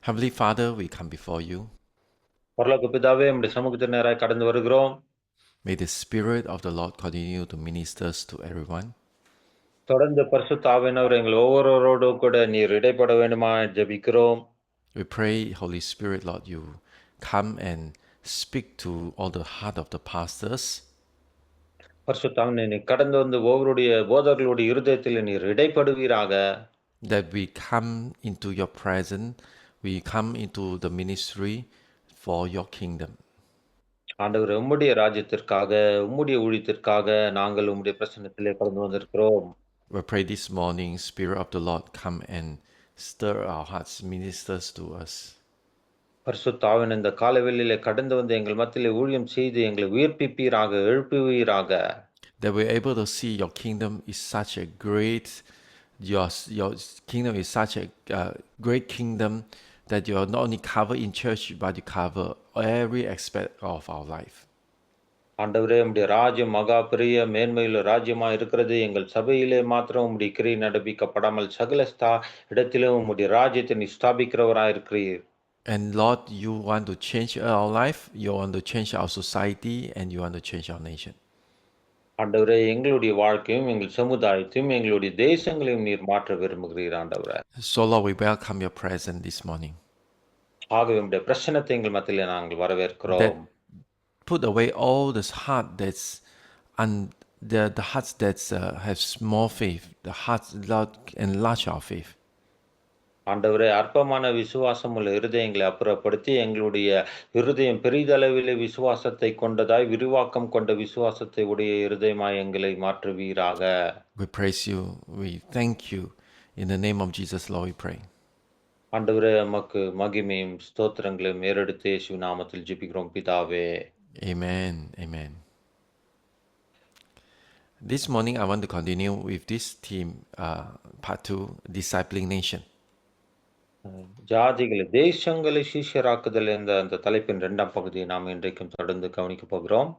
Heavenly Father, we come before you. பரலோக பிதாவே, உம்முடைய சமூகத்தின் நேராய் கடந்து வருகிறோம். May the Spirit of the Lord continue to minister to everyone. தொடர்ந்து பரிசுத்த ஆவியானவர் எங்கள் ஒவ்வொருவரோடு கூட நீர் இடைப்பட வேண்டுமா ஜெபிக்கிறோம். We pray, Holy Spirit, Lord, you come and speak to all the heart of the pastors, பரிசுத்த ஆவியானவரே, நீர் கடந்து வந்து ஒவ்வொருடைய போதகர்களுடைய இருதயத்தில் நீர் இடைப்படுவீராக. that we come into your presence, we come into the ministry for your kingdom. ஆண்டவரே, உம்முடைய ராஜ்யத்திற்காக, உம்முடைய ஊழியத்திற்காக நாங்கள் உம்முடைய பிரசன்னத்திலே கடந்து வந்திருக்கிறோம். We pray this morning, Spirit of the Lord, come and stir our hearts, ministers to us. பரிசுத்த ஆவியானவர் இந்த காலவெளியிலே கடந்து வந்து எங்கள் மத்தியிலே ஊழியம் செய்து எங்களை உயிர்ப்பிப்பீராக, எழுப்புவீராக. That we're able to see your kingdom is such a great, your kingdom is such a great kingdom that you are not only covered in church, but you cover every aspect of our life. ஆண்டவரே, உம்முடைய ராஜ்யம் மகா பெரிய மேன்மையுள்ள ராஜ்யமா இருக்கிறது. எங்கள் சபையிலே மாத்திரம் உம்முடைய கிரியை நடப்பிக்கப்படாமல் சகல இடத்திலும் உம்முடைய ராஜ்யத்தை நீ ஸ்தாபிக்கிறவராய் இருக்கிறீர். And Lord, you want to change our life, you want to change our society, and you want to change our nation. ஆண்டவரே, எங்களுடைய வாழ்க்கையும் எங்கள் சமுதாயத்தையும் எங்களுடைய தேசங்களையும் நீர் மாற்ற விரும்புகிறீர் ஆண்டவரே. So Lord, we welcome your presence this morning. ஆகவே உம்முடைய பிரசன்னத்தை எங்கள் மத்தியிலே நாங்கள் That வரவேற்கிறோம். put away all this heart that's the hearts that have small faith, the hearts, Lord, enlarge our faith. ஆண்டவரே, அற்பமான விசுவாசம் உள்ள இருதயங்களை அப்புறப்படுத்தி எங்களுடைய இருதயம் பெரிதளவிலே விசுவாசத்தை கொண்டதாய் விரிவாக்கம் கொண்ட விசுவாசத்தை உடைய இருதயமாய் எங்களை மாற்றுவீராக. We praise you, we thank you. In the name of Jesus, Lord, we pray. ஆண்டவரே, உமக்கு மகிமையும் ஸ்தோத்திரங்களையும் ஏறெடுத்து இயேசுவின் நாமத்தில் ஜெபிக்கிறோம் பிதாவே. Amen, amen. This morning, I want to continue with this theme, part 2, Discipling Nation. ஜாதிகளை தேசங்களை சீஷராக்குதல் என்ற அந்த தலைப்பின் 2ஆம் பகுதியை நாம் இன்றைக்கும் தொடர்ந்து கவனிக்க போகிறோம்.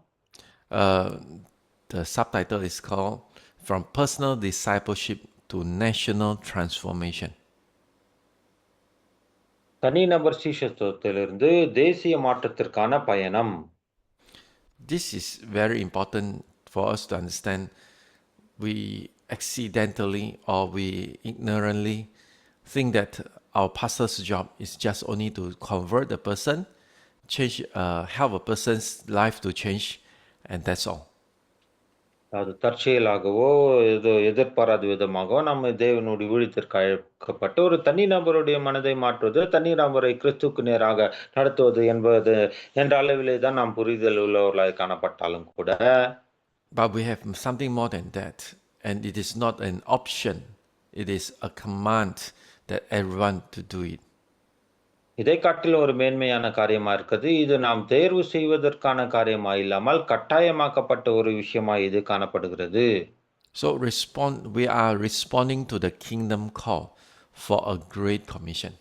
The subtitle is called From Personal Discipleship to National Transformation. தனிநபர் சீஷத்துவத்திலிருந்து தேசிய மாற்றத்திற்கான பயணம். This is very important for us to understand. We accidentally or we ignorantly think that our pastor's job is just only to convert the person, help a person's life to change, and that's all. அது தற்செயலாகவோ ஏதோ எதிர்பாராத விதமாகவோ நம்ம தேவனுடைய ஊழியத்திற்கு அழைக்கப்பட்டு ஒரு தனிநபருடைய மனதை மாற்றுவது, தனிநபரை கிறிஸ்துவுக்கு நேராக நடத்துவது என்பது என்ற அளவிலே தான் நாம் புரிதல் உள்ளவர்களாய் காணப்பட்டாலும் கூட, But we have something more than that, and it is not an option, it is a command that everyone to do it. இதை காட்டிலும் ஒரு மேன்மையான காரியமா இருக்குது. இது நாம் தேர்வு செய்வதற்கான காரியமா இல்லாமல் கட்டாயமாக்கப்பட்ட ஒரு விஷயமா இது காணப்படுகிறது. So we are responding to the kingdom call for a great commission.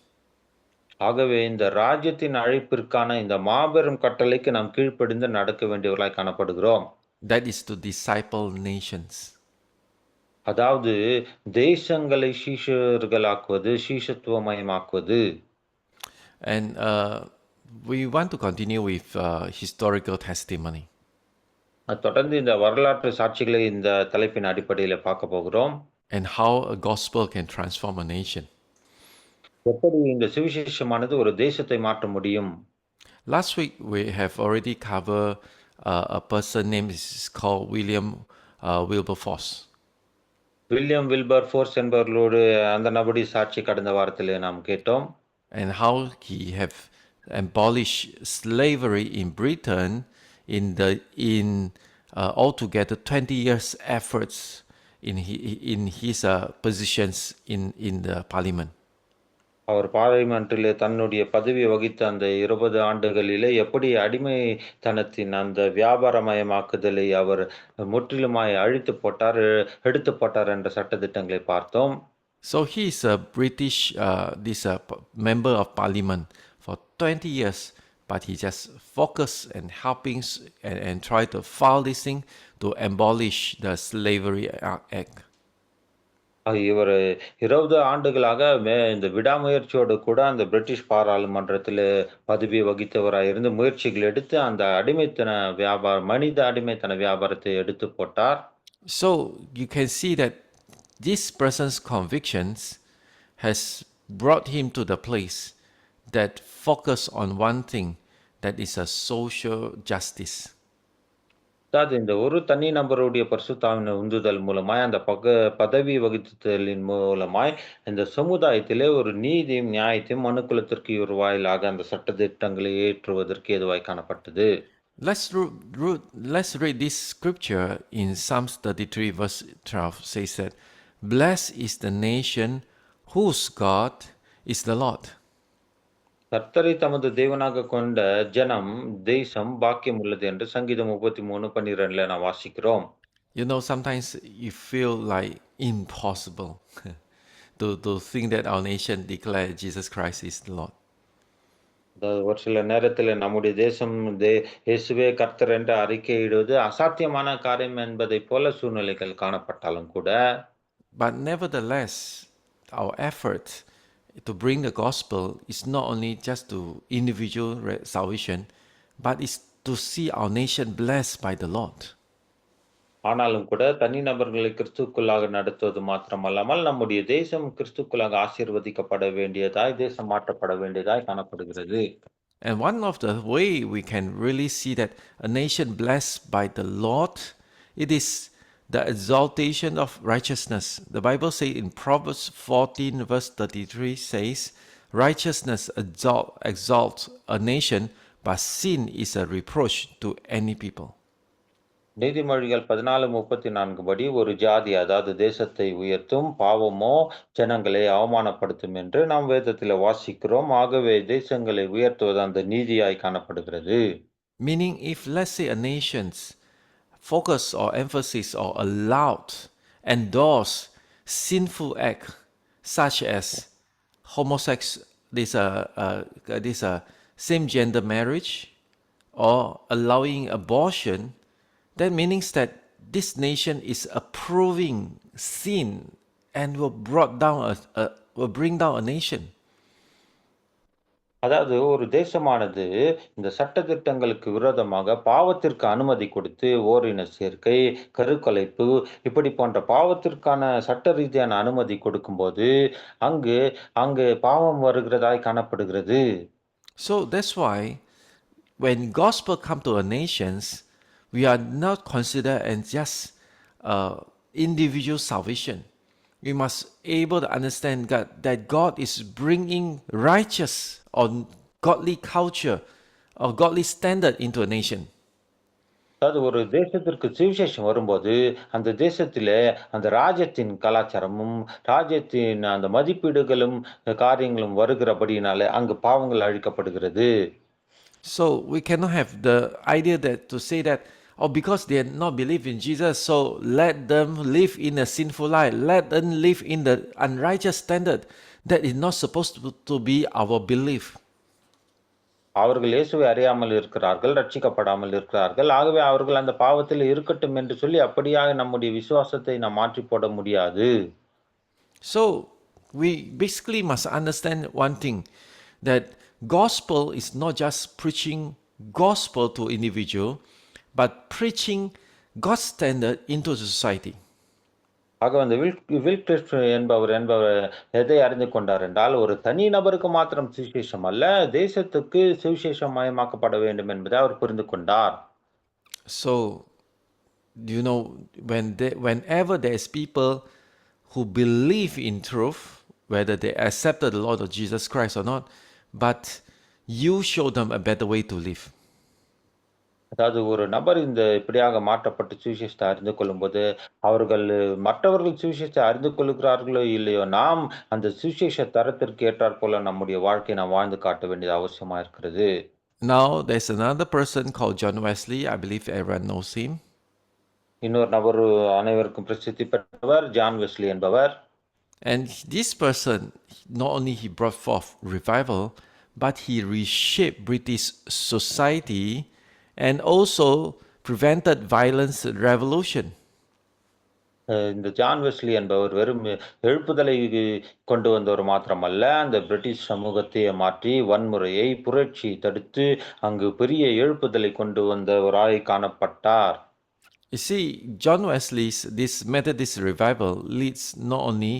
ஆகவே இந்த ராஜ்யத்தின் அழைப்பிற்கான இந்த மாபெரும் கட்டளைக்கு நாம் கீழ்ப்படிந்து நடக்க வேண்டியவர்களாய் காணப்படுகிறோம். That is to disciple nations. அதாவது தேசங்களை சீஷர்களாக்குவது, சீஷத்துவமயமாக்குவது. And we want to continue with historical testimony. தொடர்ந்து இந்த வரலாற்று சாட்சிகளை இந்த தலைப்பின் அடிப்படையில் பார்க்க போகிறோம். And how a gospel can transform a nation. எப்படி இந்த சுவிசேஷமானது ஒரு தேசத்தை மாற்ற முடியும்? Last week we have already covered a person named is called William Wilberforce. William Wilberforce என்பவர்களோடு அந்த நபடி சாட்சி கடந்த வாரத்திலே நாம் கேட்டோம். And how he have abolished slavery in Britain in altogether 20 years efforts in his positions in the parliament. அவர் பார்லிமென்ட்டிலே தன்னுடைய பதவி வகித்த அந்த 20 ஆண்டுகளிலே எப்படி அடிமைத்தனத்தின் அந்த வியாபாரமயமாக்குதலை அவர் முற்றிலுமாய் எடுத்து போட்டார் என்ற சட்டதிட்டங்களை பார்த்தோம். So he is a British member of parliament for 20 years, but he just focused and helping and try to file this thing to abolish the Slavery Act. இவரு 20 ஆண்டுகளாக இந்த விடாமுயற்சியோடு கூட அந்த பிரிட்டிஷ் பாராளுமன்றத்தில பதவி வகித்தவராய் இருந்து முயற்சிகள் எடுத்து அந்த அடிமைத்தன வியாபாரம் மனித அடிமைத்தன வியாபாரத்தை எடுத்து போட்டார். So you can see that this person's convictions has brought him to the place that focus on one thing, that is a social justice. அதாவது இந்த ஒரு தனி நபருடைய பரிசுத்தாவின் உந்துதல் மூலமாய், அந்த பதவி வகித்தலின் மூலமாய், இந்த சமுதாயத்திலே ஒரு நீதியும், நியாயத்தையும் மனுக்குலத்திற்கு ஒரு வாயிலாக அந்த சட்டதிட்டங்களை ஏற்றுவதற்கு ஏதுவாய் காணப்பட்டது. Let's read this scripture in Psalms 33 verse 12 says that, blessed is the nation whose God is the Lord. கர்த்தரை தமது தேவனாக கொண்ட ஜனம், தேசம் பாக்கியம் உள்ளது என்று சங்கீதம் 33:12 நாம் வாசிக்கிறோம். You know, sometimes you feel like impossible to think that our nation declare Jesus Christ is the Lord. ஒரு சில நேரத்தில நம்முடைய தேசம் இயேசுவே கர்த்தர் என்று அறிக்கையிடுவது அசாத்தியமான காரியம் என்பதைப் போல சூழ்நிலைகள் காணப்பட்டாலும் கூட, But nevertheless, our effort to bring the gospel is not only just to individual salvation, but is to see our nation blessed by the Lord. ஆனாலும் கூட தனிநபர்களை கிறிஸ்துவுக்குள்ளாக நடத்துவது மாத்திரமல்லாமல், நம்முடைய தேசம் கிறிஸ்துவுக்குள்ளாக ஆசீர்வதிக்கப்பட வேண்டியதாய், தேசம் மாற்றப்பட வேண்டியதாய் காணப்படுகிறது. And one of the way we can really see that a nation blessed by the Lord, it is the exaltation of righteousness. The Bible says in Proverbs 14 verse 33 says, righteousness exalts a nation, but sin is a reproach to any people. நீதிமொழிகள் 14:34 படி, ஒரு ஜாதி அதாவது தேசத்தை உயர்த்தும், பாவமோ ஜனங்களை அவமானப்படுத்தும் என்று நாம் வேதத்திலே வாசிக்கிறோம். ஆகவே தேசங்களை உயர்த்துவது அந்த நீதியாய் காணப்படுகிறது. Meaning, if let's say a nation's focus or emphasis or allowed, endorse sinful act such as this same gender marriage or allowing abortion, that means that this nation is approving sin and will bring down a nation. அதாவது ஒரு தேசமானது இந்த சட்டதிட்டங்களுக்கு விரோதமாக பாவத்திற்கு அனுமதி கொடுத்து, ஓரின சேர்க்கை, கருக்கலைப்பு இப்படி போன்ற பாவத்திற்கான சட்ட ரீதியான அனுமதி கொடுக்கும்போது, அங்கு அங்கு பாவம் வருகிறதாய் காணப்படுகிறது. So that's why when gospel come to our nations, we are not considered as just individual salvation. We must able to understand that God is bringing righteous or godly culture or godly standard into a nation. அதாவது ஒரு தேசத்திற்கு சுவிசேஷம் வரும்போது, அந்த தேசத்திலே அந்த ராஜ்யத்தின் கலாச்சாரமும், ராஜ்யத்தின் அந்த மதிப்பீடுகளும், காரியங்களும் வருகிறபடியினாலே அங்கு பாவங்கள் அழிக்கப்படுகிறது. So we cannot have the idea that to say that, oh, because they not believe in Jesus, so let them live in a sinful life, let them live in the unrighteous standard. That is not supposed to be our belief. அவர்கள் இயேசுவை அறியாமல் இருக்கிறார்கள், ரட்சிக்கப்படாமல் இருக்கிறார்கள். ஆகவே அவர்கள் அந்த பாவத்தில் இருக்கட்டும் என்று சொல்லி அப்படியாக நம்முடைய விசுவாசத்தை நாம் மாற்றி போட முடியாது. So we basically must understand one thing, that gospel is not just preaching gospel to individual, but preaching God's standard into the society. ஆக அந்த வில்கிஃப்ட் என்பவர் எதை அறிந்து கொண்டார் என்றால், ஒரு தனி நபருக்கு மாத்திரம் சுவிசேஷம் அல்ல, தேசத்துக்கு சுவிசேஷமயமாக்கப்பட வேண்டும் என்பதை அவர் புரிந்து கொண்டார். So, you know, whenever there is people who believe in truth, whether they accepted the Lord of Jesus Christ or not, but you show them a better way to live. அதாவது ஒரு நபர் இந்த இப்படியாக மாற்றப்பட்டு சுவிசேஷத்தை அறிந்து கொள்ளும்போது, அவர்கள் மற்றவர்கள் சுவிசேஷத்தை அறிந்து கொள்கிறார்களோ இல்லையோ, நாம் அந்த சுவிசேஷ தரத்திற்கு ஏற்றாற் போல நம்முடைய வாழ்க்கையை நாம் வாழ்ந்து காட்ட வேண்டியது அவசியமா இருக்கிறது. Now there's another person called John Wesley. I believe everyone knows him. இன்னொரு நபர் அனைவருக்கும் பிரசித்தி பெற்றவர் ஜான் வெஸ்லி என்பவர். And this person, not only he brought forth revival, but he reshaped British society and also prevented violence revolution. இந்த John Wesley என்பவர் வெறும் எழுப்புதலை கொண்டு வந்தவர் மாத்திரமல்ல, அந்த பிரிட்டிஷ் சமூகத்தையே மாற்றி வன்முறையை, புரட்சி தடுத்து அங்கு பெரிய எழுப்புதலை கொண்டு வந்தவராய் காணப்பட்டார். You see, John Wesley's this Methodist revival leads not only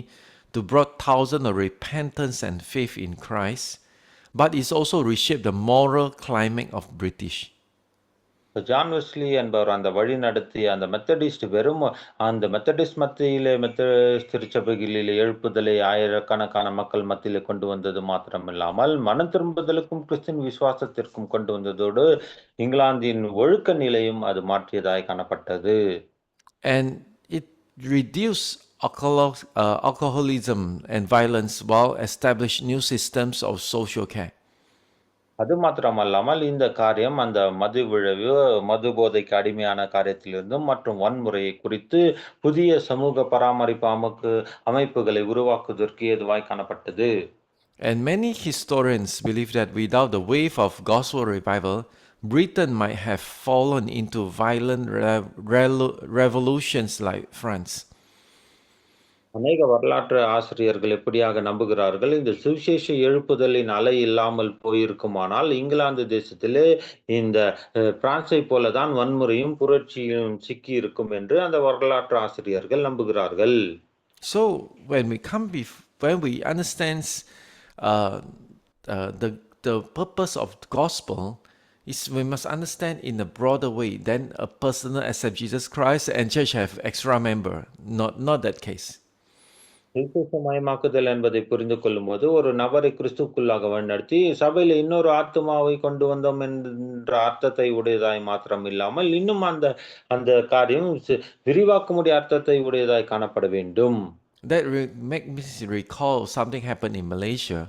to brought thousands of repentance and faith in Christ, but it's also reshaped the moral climate of British. John Wesley என்பவர் அந்த வழி நடத்திய அந்த மெத்தடிஸ்ட் வெறும் அந்த Methodist மத்தியிலே Methodist திருச்சபைகளிலே எழுப்புதலை ஆயிரக்கணக்கான மக்கள் மத்தியிலே கொண்டு வந்தது மாத்திரமில்லாமல் மனம் திரும்புதலுக்கும் கிறிஸ்தின் விசுவாசத்திற்கும் கொண்டு வந்ததோடு இங்கிலாந்தின் ஒழுக்க நிலையும் அது மாற்றியதாய் காணப்பட்டது. And it reduced alcoholism and violence while established new systems of social care. அது மாத்திரமல்லாமல் இந்த காரியம் அந்த மது விளைவு, மது போதைக்கு அடிமையான காரியத்திலிருந்தும் மற்றும் வன்முறையை குறித்து புதிய சமூக பராமரிப்பு அமைப்புகளை உருவாக்குவதற்கு ஏதுவாய் காணப்பட்டது. And many historians believe that without the wave of gospel revival, Britain might have fallen into violent revolutions like France. அநேக வரலாற்று ஆசிரியர்கள் எப்படியாக நம்புகிறார்கள், இந்த சுவிசேஷ எழுப்புதலின் அலை இல்லாமல் போயிருக்குமானால், இங்கிலாந்து தேசத்திலே இந்த பிரான்சை போல தான் வன்முறையும், புரட்சியும் சிக்கியிருக்கும் என்று அந்த வரலாற்று ஆசிரியர்கள் நம்புகிறார்கள். So when we understand the purpose of the gospel, is we must understand in a broader way than a personal accept Jesus Christ and church have extra member. Not that case. சுவிசேஷமயமாக்குதல் என்பதை புரிந்து கொள்ளும்போது, ஒரு நபரை கிறிஸ்துவுக்குள்ளாக வழிநடத்தி, சபையில இன்னொரு ஆத்துமாவை கொண்டு வந்தோம் என்ற அர்த்தத்தை உடையதாய் மாத்திரம் இல்லாமல், இன்னும் அந்த அந்த காரியம் விரிவாக்க முடிய அர்த்தத்தை உடையதாய் காணப்பட வேண்டும். That make me recall something happened in Malaysia.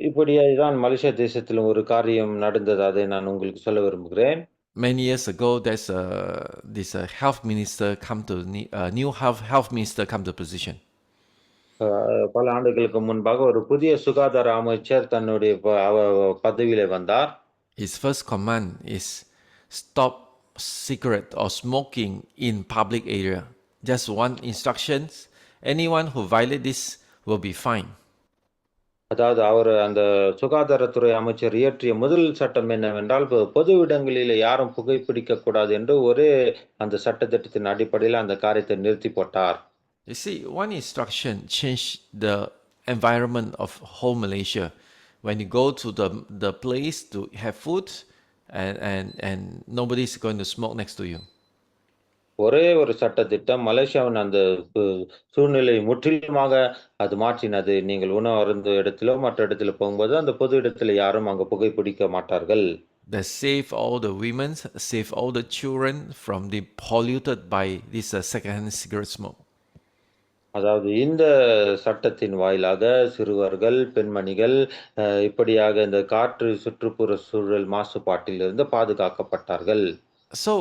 இப்படியே தான் மலேசியா தேசத்திலும் ஒரு காரியம் நடந்தது. அதை நான் உங்களுக்கு சொல்ல விரும்புகிறேன். Many years ago, there's this health minister new health minister come to position. பல ஆண்டுகளுக்கு முன்பாக ஒரு புதிய சுகாதார அமைச்சர் தன்னுடைய பதவியிலே வந்தார். His first command is stop cigarette or smoking in public area. Just one instructions. Anyone who violate this will be fined. அதாவது அவர் அந்த சுகாதாரத்துறை அமைச்சர் இயற்றிய முதல் சட்டம் என்னவென்றால், பொது இடங்களிலே யாரும் புகைப்பிடிக்க கூடாது என்று ஒரே அந்த சட்டத்திட்டத்தின் அடிப்படையில் அந்த காரியத்தை நிறுத்தி போட்டார். You see, one instruction changed the environment of whole Malaysia. When you go to the place to have food, and nobody's going to smoke next to you. ஒரே ஒரு சட்டத்திட்டம் மலேசியாவின் அந்த சூழ்நிலை முற்றிலுமாக அது மாற்றினது. நீங்கள் உணவு அருந்தும் இடத்திலோ மற்ற இடத்துல போகும்போது அந்த பொது இடத்துல யாரும் அங்க புகைப்பிடிக்க மாட்டார்கள். That save all the women, save all the children from the polluted by this secondhand cigarette smoke. அதாவது இந்த சட்டத்தின் வாயிலாக சிறுவர்கள், பெண்மணிகள் இப்படியாக இந்த காற்று சுற்றுப்புற சூழல் மாசுபாட்டிலிருந்து பாதுகாக்கப்பட்டார்கள். So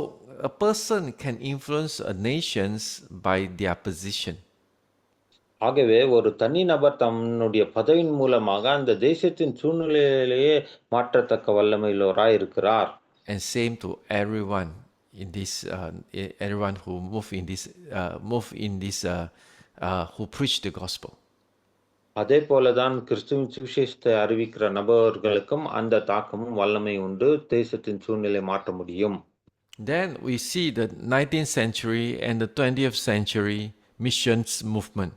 a person can influence a nations by their position. ஆகவே ஒரு தனி நபர் தன்னுடைய பதவியின் மூலமாக அந்த தேசத்தின் சூழ்நிலையிலேயே மாற்றத்தக்க வல்லமையுள்ளவராய் இருக்கிறார். And same to everyone in this everyone who move in this who preach the gospel. அதே போலதான் கிறிஸ்துவின் சுவிசேஷத்தை அறிவிக்கிற நபர்களுக்கும் அந்த தாக்கமும் வல்லமை உண்டு. தேசத்தின் சூழ்நிலை மாற்ற முடியும். Then we see the 19th century and the 20th century missions movement.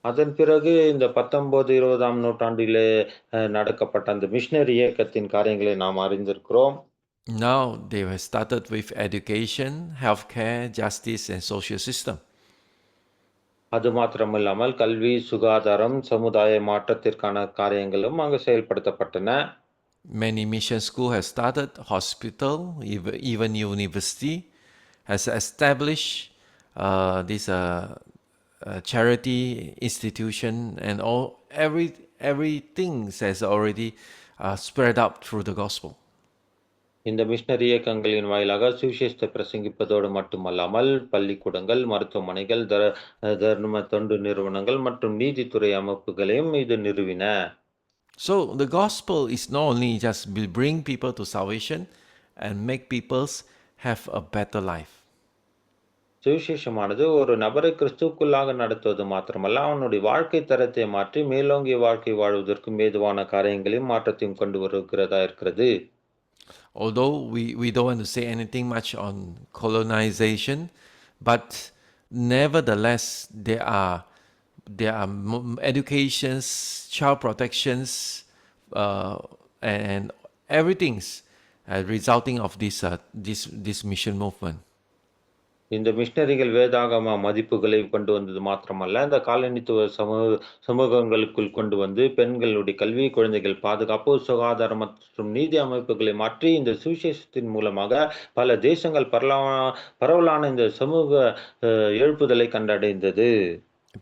அதன் பிறகு இந்த 19, 20ஆம் நூற்றாண்டிலே நடக்கப்பட்ட அந்த மிஷனரி இயக்கத்தின் காரியங்களை நாம் அறிந்திருக்கிறோம். Now they have started with education, healthcare, justice and social system. அது மாத்திரமில்லாமல் கல்வி, சுகாதாரம், சமுதாய மாற்றத்திற்கான காரியங்களும் அங்கு செயல்படுத்தப்பட்டன. Many mission schools have started, hospital, even university has established this charity institution, and everything has already spread out through the gospel. இந்த missionary இயக்கங்களின் வாயிலாக சுவிசேஷத்தை பிரசங்கிப்பதோடு மட்டுமல்லாமல் பள்ளிக்கூடங்கள், மருத்துவமனைகள், தர்ம தொண்டு நிறுவனங்கள் மற்றும் நீதித்துறை அமைப்புகளையும் இது நிறுவின. So the gospel is not only just bring people to salvation and make people have a better life. சுவிசேஷமானது ஒரு நபரை கிறிஸ்துவுக்குள்ளாக நடத்துவது மாத்திரமல்ல, அவனுடைய வாழ்க்கை தரத்தை மாற்றி மேலோங்கிய வாழ்க்கை வாழ்வதற்கும் ஏதுவான காரியங்களையும் மாற்றத்தையும் கொண்டு வருகிறதா இருக்கிறது. Although we don't want to say anything much on colonization, but nevertheless, there are educations, child protections, uh, and everything's resulting of this mission movement. இந்த மிஷனரிகள் வேதாகம மதிப்புகளை கொண்டு வந்தது மாத்திரமல்ல, இந்த காலனித்துவ சமூகங்களுக்குள் கொண்டு வந்து பெண்களுடைய கல்வி, குழந்தைகள் பாதுகாப்பு, சுகாதாரம் மற்றும் நீதி அமைப்புகளை மாற்றி இந்த சுவிசேஷத்தின் மூலமாக பல தேசங்கள் பரவலான இந்த சமூக எழுப்புதலை கண்டடைந்தது.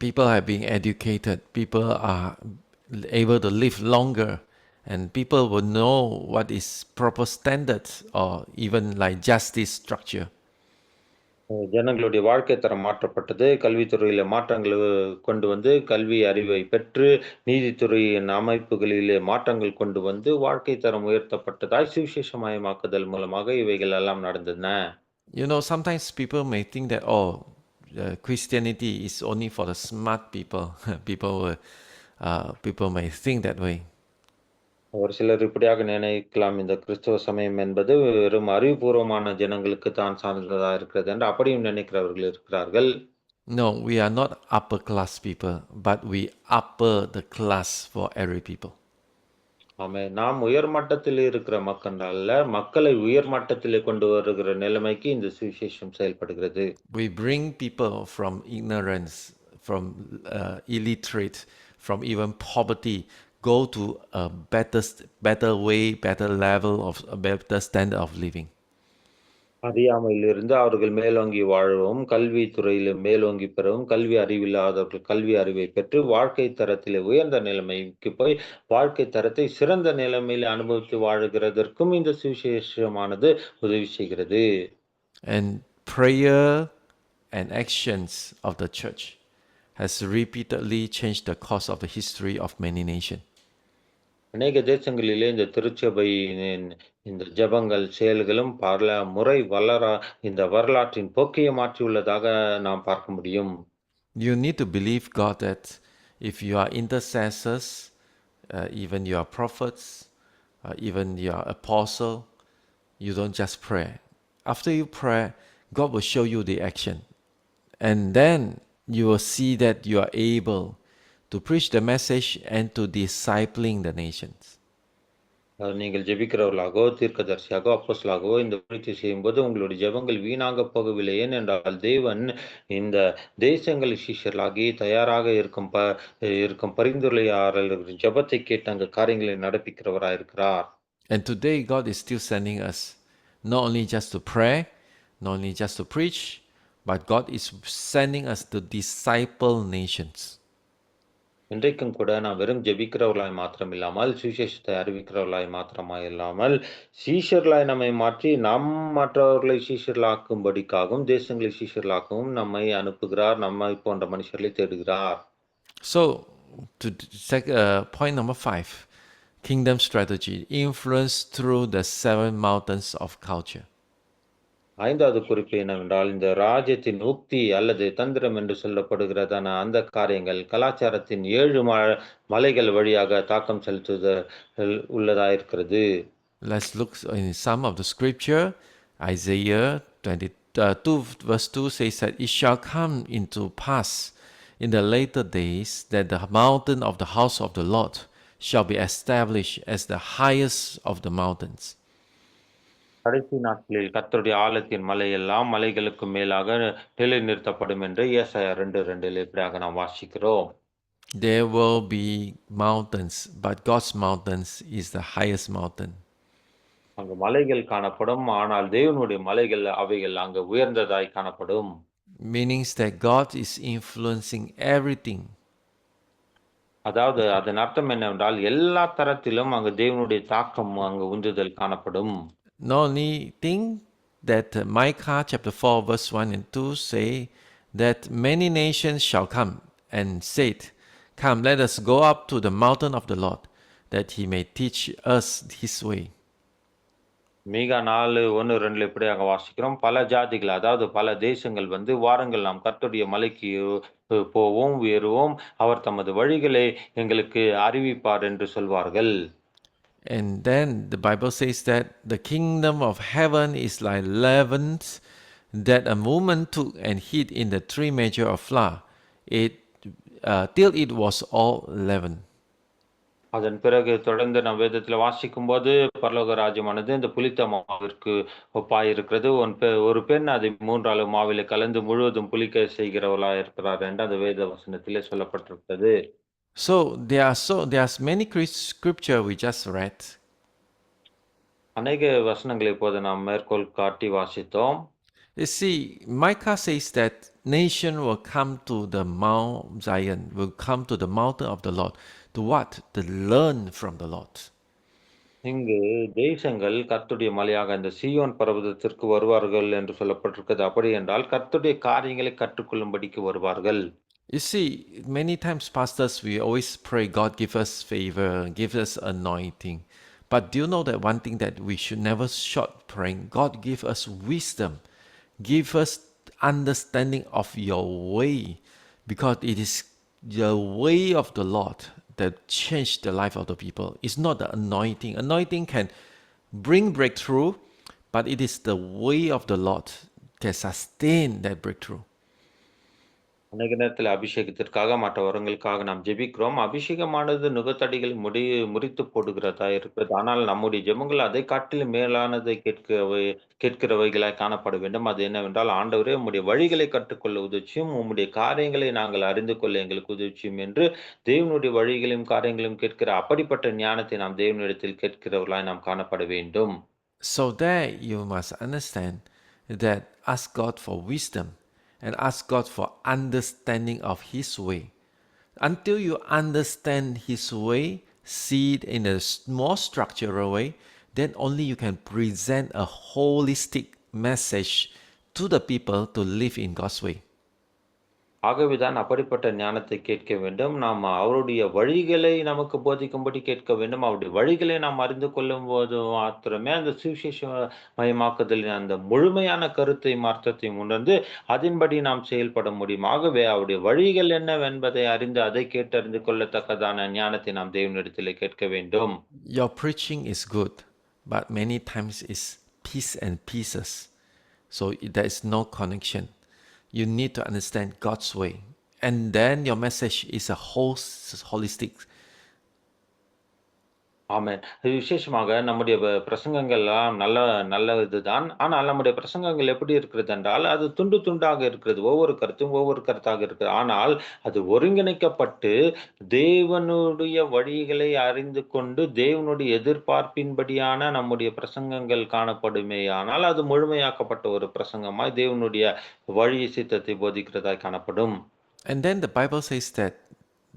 People are being educated. People are able to live longer, and people will know what is proper standards or even like justice structure. ஜனங்களுடைய வாழ்க்கை தரம் மாற்றப்பட்டது. கல்வித்துறையில மாற்றங்கள் கொண்டு வந்து, கல்வி அறிவை பெற்று, நீதித்துறையின் அமைப்புகளிலே மாற்றங்கள் கொண்டு வந்து, வாழ்க்கை தரம் உயர்த்தப்பட்டதாய் சுவிசேஷமயமாக்குதல் மூலமாக இவைகள் எல்லாம் நடந்தன. You know, sometimes people may think that, oh, Christianity is only for the smart people. People may think that way. ஒரு சிலர் இப்படியாக நினைக்கலாம், இந்த கிறிஸ்தவ சமயம் என்பது வெறும் அறிவுபூர்வமான ஜனங்களுக்கு தான் சார்ந்ததா இருக்கிறது என்று அப்படியும் நினைக்கிறவர்கள் இருக்கிறார்கள். No, we are not upper class people, but we upper the class for every people. ஆமே, நாம் உயர் மட்டத்தில் இருக்கிற மக்கள் அல்ல, மக்களை உயர் மட்டத்திலே கொண்டு வருகிற நிலைமைக்கு இந்த சுவிசேஷம் செயல்படுகிறது. We bring people from ignorance, from illiterate, from even poverty, go to a better way, better level of a better standard of living. அறியாமையிலிருந்து அவர்கள் மேலோங்கி வாழவும், கல்வித்துறையில மேலோங்கி பெறவும், கல்வி அறிவில்லாதவர்கள் கல்வி அறிவை பெற்று, வாழ்க்கை தரத்திலே உயர்ந்த நிலைமைக்கு போய், வாழ்க்கை தரத்தை சிறந்த நிலைமையில அனுபவித்து வாழுகிறதற்கும் இந்த சுவிசேஷமானது உதவி செய்கிறது. And prayer and actions of the church has repeatedly changed the course of the history of many nations. அநேக தேசங்களிலே இந்த திருச்சபையின் இந்த ஜெபங்கள், செயல்களும் பல முறை இந்த வரலாற்றின் போக்கையே மாற்றியுள்ளதாக நாம் பார்க்க முடியும். You need to believe God that if you are intercessors, even you are prophets, even you are apostle, you don't just pray. After you pray, God will show you the action. And then you will see that you are able to preach the message and to discipling the nations. நீங்கள் ஜெபிக்கிறவர்களாகவோ, தீர்க்கதரிசியாகவோ, அப்போஸ்தலராகவோ இந்த ஊழியத்தை செய்யும்போது உங்களுடைய ஜெபங்கள் வீணாக போகவில்லை. ஏனென்றால் தேவன் இந்த தேசங்களின் சீஷர்களாகி தயாராக இருக்கும் பரிந்துரையாளர்களின் ஜெபத்தை கேட்டு அங்கு காரியங்களை நடப்பிக்கிறவராய் இருக்கிறார். And today God is still sending us not only just to pray, not only just to preach, but God is sending us to disciple nations. இன்றைக்கும் கூட நாம் வெறும் ஜெபிக்கிறவர்களாய் மாத்திரம் இல்லாமல், சுவிசேஷத்தை அறிவிக்கிறவர்களாய் மாத்திரமா இல்லாமல், சீஷர்களாய் நம்மை மாற்றி நாம் மற்றவர்களை சீஷர்களாக்கும்படிக்காகவும், தேசங்களை சீஷர்களாக்கவும் நம்மை அனுப்புகிறார். நம்மை போன்ற மனுஷர்களை தேடுகிறார். So, point number 5, kingdom strategy, influence through the 7 mountains of culture. ஐந்தாவது குறிப்பு என்னவென்றால், இந்த ராஜ்யத்தின் உக்தி அல்லது தந்திரம் என்று சொல்லப்படுகிறதான அந்த காரியங்கள் கலாச்சாரத்தின் 7 மலைகள் வழியாக தாக்கம் செலுத்துதல் உள்ளதாயிருக்கிறது. Let's look in some of the scripture. Isaiah 22 verse 2 says that it shall come into pass in the later days that the mountain of the house of the Lord shall be established as the highest of the mountains. கடைசி நாட்களில் கர்த்தருடைய ஆலயத்தின் மலை எல்லாம் மலைகளுக்கு மேலாக நிலைநிறுத்தப்படும் என்று ஏசாயா 2:2 இப்படியாக நாம் வாசிக்கிறோம். There will be mountains, but God's mountains is the highest mountain. அங்கு மலைகள் காணப்படும், ஆனால் தேவனுடைய மலைகள் அவைகள் அங்கு உயர்ந்ததாய் காணப்படும். Meanings that God is influencing everything. அதாவது அதன் அர்த்தம் என்னவென்றால் எல்லா தரத்திலும் அங்கு தேவனுடைய தாக்கம் அங்கு உந்துதல் காணப்படும். Not only think that Micah chapter 4 verse 1 and 2 say that many nations shall come and said, come, let us go up to the mountain of the Lord, that he may teach us his way. மீகா 4, 1, 2ல இப்படியாக வாசிக்கிறோம். பல ஜாதிகள், அதாவது பல தேசங்கள் வந்து, "வாருங்கள் நாம் கர்த்தருடைய மலைக்கு போவோம், ஏறுவோம். அவர் தமது வழிகளை எங்களுக்கு அறிவிப்பார்" என்று சொல்வார்கள். And then the Bible says that the kingdom of heaven is like leaven that a woman took and hid in the 3 measure of flour, it till it was all leavened. அதன் பிறகு தொடர்ந்து நாம் வேதத்தில வாசிக்கும்போது, பரலோக ராஜ்யமானது இந்த புளித்த மாவிற்கு ஒப்பாயிருக்கிறது. ஒரு பெண் அதை 3 அளவு மாவிலே கலந்து முழுவதும் புளிக்க செய்கிறவளாய் இருக்கிறார் என்று அந்த வேத வசனத்திலே சொல்லப்பட்டிருக்கிறது. So there's many scripture we just read. அநேக வசனங்களை இப்போது நாம் மேற்கோள் காட்டி வாசித்தோம். You see, Micah says that nation will come to the Mount Zion, will come to the mountain of the Lord. To what? To learn from the Lord. இங்கு தேசங்கள் கர்த்தருடைய மலையாக இந்த சீயோன் பர்வதத்திற்கு வருவார்கள் என்று சொல்லப்பட்டிருக்கிறது. அப்படி என்றால் கர்த்தருடைய காரியங்களை கற்றுக்கொள்ளும்படிக்கு வருவார்கள். You see, many times, pastors, we always pray, God give us favor, give us anointing. But do you know that one thing that we should never short praying? God give us wisdom, give us understanding of your way, because it is the way of the Lord that change the life of the people. It's not the anointing. Anointing can bring breakthrough, but it is the way of the Lord can sustain that breakthrough. அநேக நேரத்தில் அபிஷேகத்திற்காக, மற்ற வரங்களுக்காக நாம் ஜெபிக்கிறோம். அபிஷேகமானது நுகத்தடிகளை முறித்து போடுகிறதா இருக்கிறது. ஆனால் நம்முடைய ஜெபங்கள் அதைக் காட்டிலும் மேலானதை கேட்கிறவைகளாய் காணப்பட வேண்டும். அது என்னவென்றால், ஆண்டவரே உம்முடைய வழிகளை கற்றுக்கொள்ள உதவியும், உம்முடைய காரியங்களை நாங்கள் அறிந்து கொள்ள எங்களுக்கு உதவியும் என்று தேவனுடைய வழிகளையும், காரியங்களையும் கேட்கிற அப்படிப்பட்ட ஞானத்தை நாம் தேவனிடத்தில் கேட்கிறவர்களாய் நாம் காணப்பட வேண்டும். So there you must understand that ask God for wisdom and ask God for understanding of His way. Until you understand His way, see it in a more structural way, then only you can present a holistic message to the people to live in God's way. ஆகவேதான் அப்படிப்பட்ட ஞானத்தை கேட்க வேண்டும். நாம் அவருடைய வழிகளை நமக்கு போதிக்கும்படி கேட்க வேண்டும். அவருடைய வழிகளை நாம் அறிந்து கொள்ளும்போது மாத்திரமே அந்த சுவிசேஷ மயமாக்குதலின் அந்த முழுமையான கருத்தையும், அர்த்தத்தையும் உணர்ந்து, அதின்படி நாம் செயல்பட முடியும். ஆகவே அவருடைய வழிகள் என்னவென்பதை அறிந்து, அதை கேட்டறிந்து கொள்ளத்தக்கதான ஞானத்தை நாம் தேவனிடத்திலே கேட்க வேண்டும். Your preaching is good, but many times it's piece and pieces. So there is no connection. You need to understand God's way. And then your message is a whole holistic. ஆமென். இது விசேஷமாக நம்முடைய பிரசங்கங்கள்லாம் நல்ல இதுதான். ஆனால் நம்முடைய பிரசங்கங்கள் எப்படி இருக்கிறது என்றால், அது துண்டு துண்டாக இருக்கிறது. ஒவ்வொரு கருத்தும் ஒவ்வொரு கருத்தாக இருக்குது. ஆனால் அது ஒருங்கிணைக்கப்பட்டு, தேவனுடைய வழிகளை அறிந்து கொண்டு, தேவனுடைய எதிர்பார்ப்பின்படியான நம்முடைய பிரசங்கங்கள் காணப்படுமேயானால், அது முழுமையாக்கப்பட்ட ஒரு பிரசங்கமாய் தேவனுடைய வழி சித்தத்தை போதிக்கிறதாய் காணப்படும். And then the Bible says that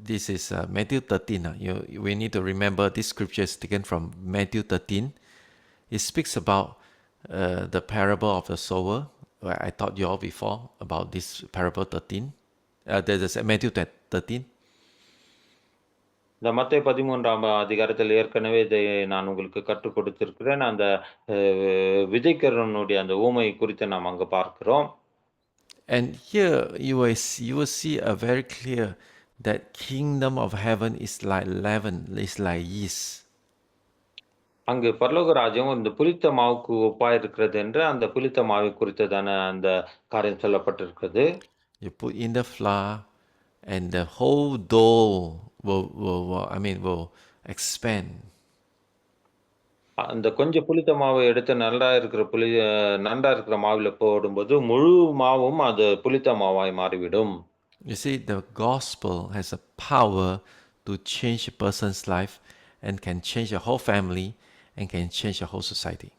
this is Matthew 13. We need to remember this scripture is taken from Matthew 13. It speaks about the parable of the sower. I taught you all before about this parable 13. There's Matthew 13. இந்த மத்தேயு 13ஆம் அதிகாரத்தில் ஏற்கனவே இதை நான் உங்களுக்கு கற்றுக் கொடுத்திருக்கிறேன். அந்த விதைக்கிறவனுடைய அந்த ஊமை குறித்து நாம் அங்கு பார்க்கிறோம். And here you will see a very clear that kingdom of heaven is like leaven, is like yeast. அங்கு பரலோக ராஜ்யம் இந்த புளித்த மாவுக்கு ஒப்பா இருக்கிறது என்று அந்த புளித்த மாவை குறித்ததான அந்த காரியம் சொல்லப்பட்டிருக்கிறது. You put in the flour and the whole dough will expand. அந்த கொஞ்சம் புளித்த மாவை எடுத்து நன்றா இருக்கிற மாவில போடும்போது முழு மாவும் அது புளித்த மாவாய் மாறிவிடும். You see, the gospel has a power to change a person's life and can change a whole family and can change a whole society.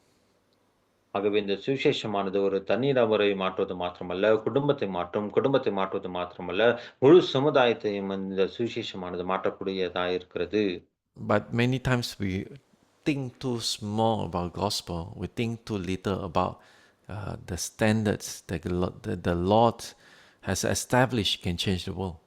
ஆகவே இந்த சுவிசேஷமானது ஒரு தனி நபரை மாற்றுவது மாத்திரமல்ல, குடும்பத்தை மாற்றுவது மாத்திரமல்ல, முழு சமுதாயத்தையும் இந்த சுவிசேஷமானது மாற்றக்கூடியதாக இருக்கிறது. But many times we think too small about gospel. We think too little about the standards that the Lord has established can change the world.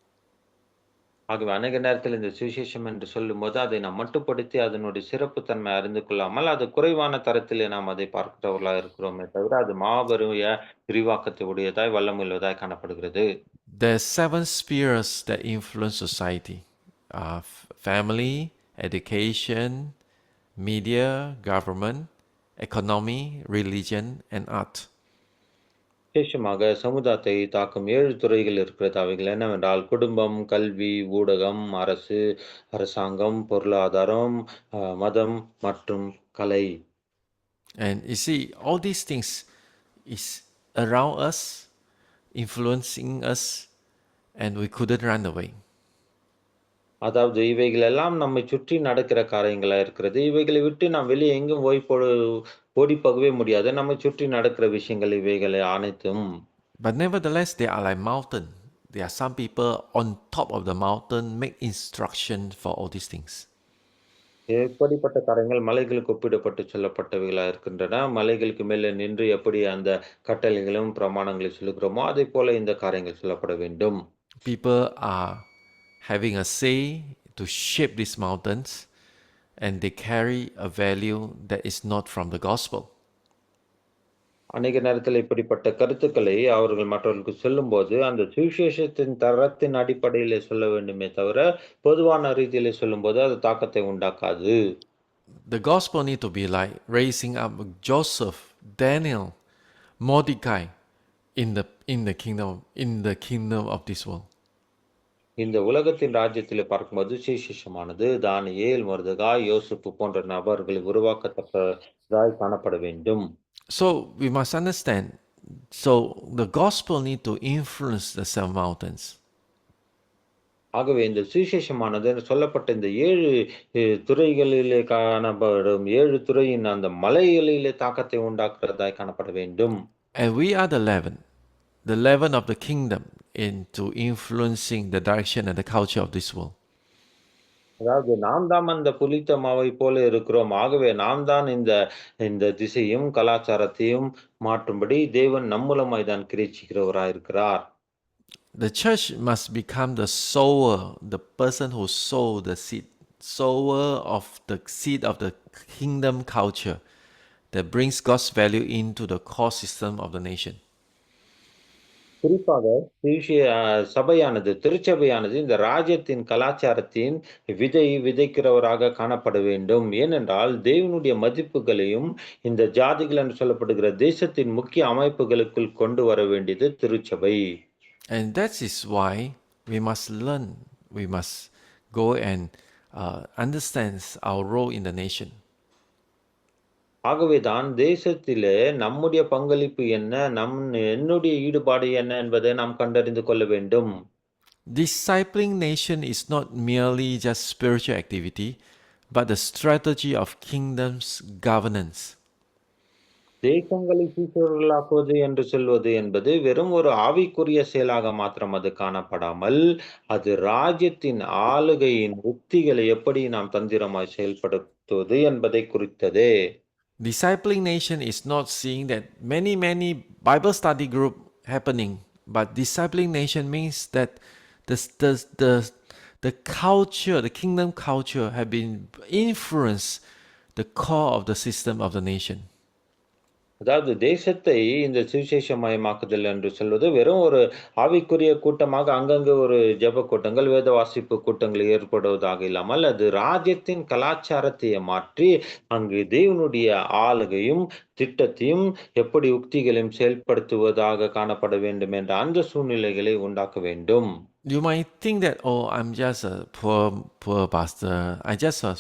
ஆகவே அநேக நேரத்தில் இந்த சுவிசேஷம் என்று சொல்லும்போது, அதை நாம் மட்டுப்படுத்தி அதனுடைய சிறப்பு தன்மை அறிந்து கொள்ளாமல், அது குறைவான தரத்திலே நாம் அதை பார்க்கிறவர்களா இருக்கிறோமே தவிர, அது மாபெரும் விரிவாக்கத்தை உடையதாய், வல்லமையுள்ளதாய் காணப்படுகிறது. There's seven spheres that influence society: family, education, media, government, economy, religion, and art. விசேஷமாக சமுதாயத்தை தாக்கும் 7 துறைகள் இருக்கிறது. அவைகள் என்னவென்றால், குடும்பம், கல்வி, ஊடகம், அரசு, அரசாங்கம், பொருளாதாரம், மதம் மற்றும் கலை. And you see, all these things is around us, influencing us, and we couldn't run away. அதாவது இவைகள் எல்லாம் நம்மை சுற்றி நடக்கிற காரியங்களா இருக்கிறது. இவைகளை விட்டு நாம் வெளியே எங்கும் ஓடிப் போகவே முடியாது. நம்மைச் சுற்றி நடக்கிற விஷயங்கள் இவைகள் அனைத்தும். But nevertheless, they are like mountain. There are some people on top of the mountain make instruction for all these things. எப்படிப்பட்ட காரியங்கள் மலைகளுக்கு ஒப்பிடப்பட்டு சொல்லப்பட்டவைகளா இருக்கின்றன. மலைகளுக்கு மேலே நின்று எப்படி அந்த கட்டளைகளும், பிரமாணங்களையும் சொல்லுகிறோமோ, அதைப்போல இந்த காரியங்கள் சொல்லப்பட வேண்டும். People are having a say to shape these mountains, and they carry a value that is not from the gospel. அநேக நேரத்தில் இப்படிப்பட்ட கருத்துக்களை அவர்கள் மற்றவர்களுக்கு சொல்லும்போது, அந்த சுவிசேஷத்தின் தரத்தின் அடிப்படையிலே சொல்ல வேண்டுமே தவிர, பொதுவான ரீதியிலே சொல்லும்போது அது தாக்கத்தை உண்டாக்காது. The gospel need to be like raising up Joseph, Daniel, Mordecai in the kingdom of this world. இந்த உலகத்தின் ராஜ்யத்திலே பார்க்கும்போது சுவிசேஷமானது தானியேல், மொர்தெகாய், யோசேப்பு போன்ற நபர்களை உருவாக்கத்தக்கதாய் காணப்பட வேண்டும். So we must understand. So the gospel need to influence the seven mountains. ஆகவே இந்த சுவிசேஷமானது சொல்லப்பட்ட இந்த 7 துறைகளிலே காணப்படும் 7 துறையின் அந்த மலைகளிலே தாக்கத்தை உண்டாக்குறதாய் காணப்பட வேண்டும். And we are the leaven of the kingdom into influencing the direction and the culture of this world. அதாவது நாம் தாம் அந்த புளித்த மாவை போல இருக்கிறோம். ஆகவே நாம் தான் இந்த இந்த திசையும், கலாச்சாரத்தையும் மாற்றும்படி தேவன் நம் மூலமாய் தான் கிரியைக்கிறவராய் இருக்கிறார். The church must become the sower, the person who sow the seed, sower of the seed of the kingdom culture that brings God's value into the core system of the nation. குறிப்பாக சபையானது, திருச்சபையானது இந்த ராஜ்யத்தின் கலாச்சாரத்தின் விதைக்கிறவராக காணப்பட வேண்டும். ஏனென்றால் தேவனுடைய மதிப்புகளையும் இந்த ஜாதிகள் என்று சொல்லப்படுகிற தேசத்தின் முக்கிய அமைப்புகளுக்குள் கொண்டு வர வேண்டியது திருச்சபை. And that is why we must learn, we must go and understand our role in the nation. ஆகவேதான் தேசத்திலே நம்முடைய பங்களிப்பு என்ன, என்னுடைய ஈடுபாடு என்ன என்பதை நாம் கண்டறிந்து கொள்ள வேண்டும். Discipling nation is not merely just spiritual activity, but the strategy of kingdom's governance. தேசங்களை சீசர்களாக்குவது என்று சொல்வது என்பது வெறும் ஒரு ஆவிக்குரிய செயலாக மாத்திரம் அது காணப்படாமல், அது ராஜ்யத்தின் ஆளுகையின் உத்திகளை எப்படி நாம் தந்திரமாய் செயல்படுத்துவது என்பதை குறித்ததே. Discipling nation is not seeing that many Bible study group happening, but discipling nation means that the culture, the kingdom culture, have been influenced the core of the system of the nation. அதாவது தேசத்தை இந்த சுவிசேஷமயமாக்குதல் என்று சொல்வது வெறும் ஒரு ஆவிக்குரிய கூட்டமாக அங்கங்கு ஒரு ஜெப கூட்டங்கள், வேத வாசிப்பு கூட்டங்கள் ஏற்படுவதாக இல்லாமல், அது ராஜ்யத்தின் கலாச்சாரத்தை மாற்றி அங்கு தேவனுடைய ஆளுகையும் திட்டத்தையும் எப்படி உக்திகளையும் செயல்படுத்துவதாக காணப்பட வேண்டும் என்ற அந்த சூழ்நிலைகளை உண்டாக்க வேண்டும். You might think that, oh, I'm just a poor pastor. I just a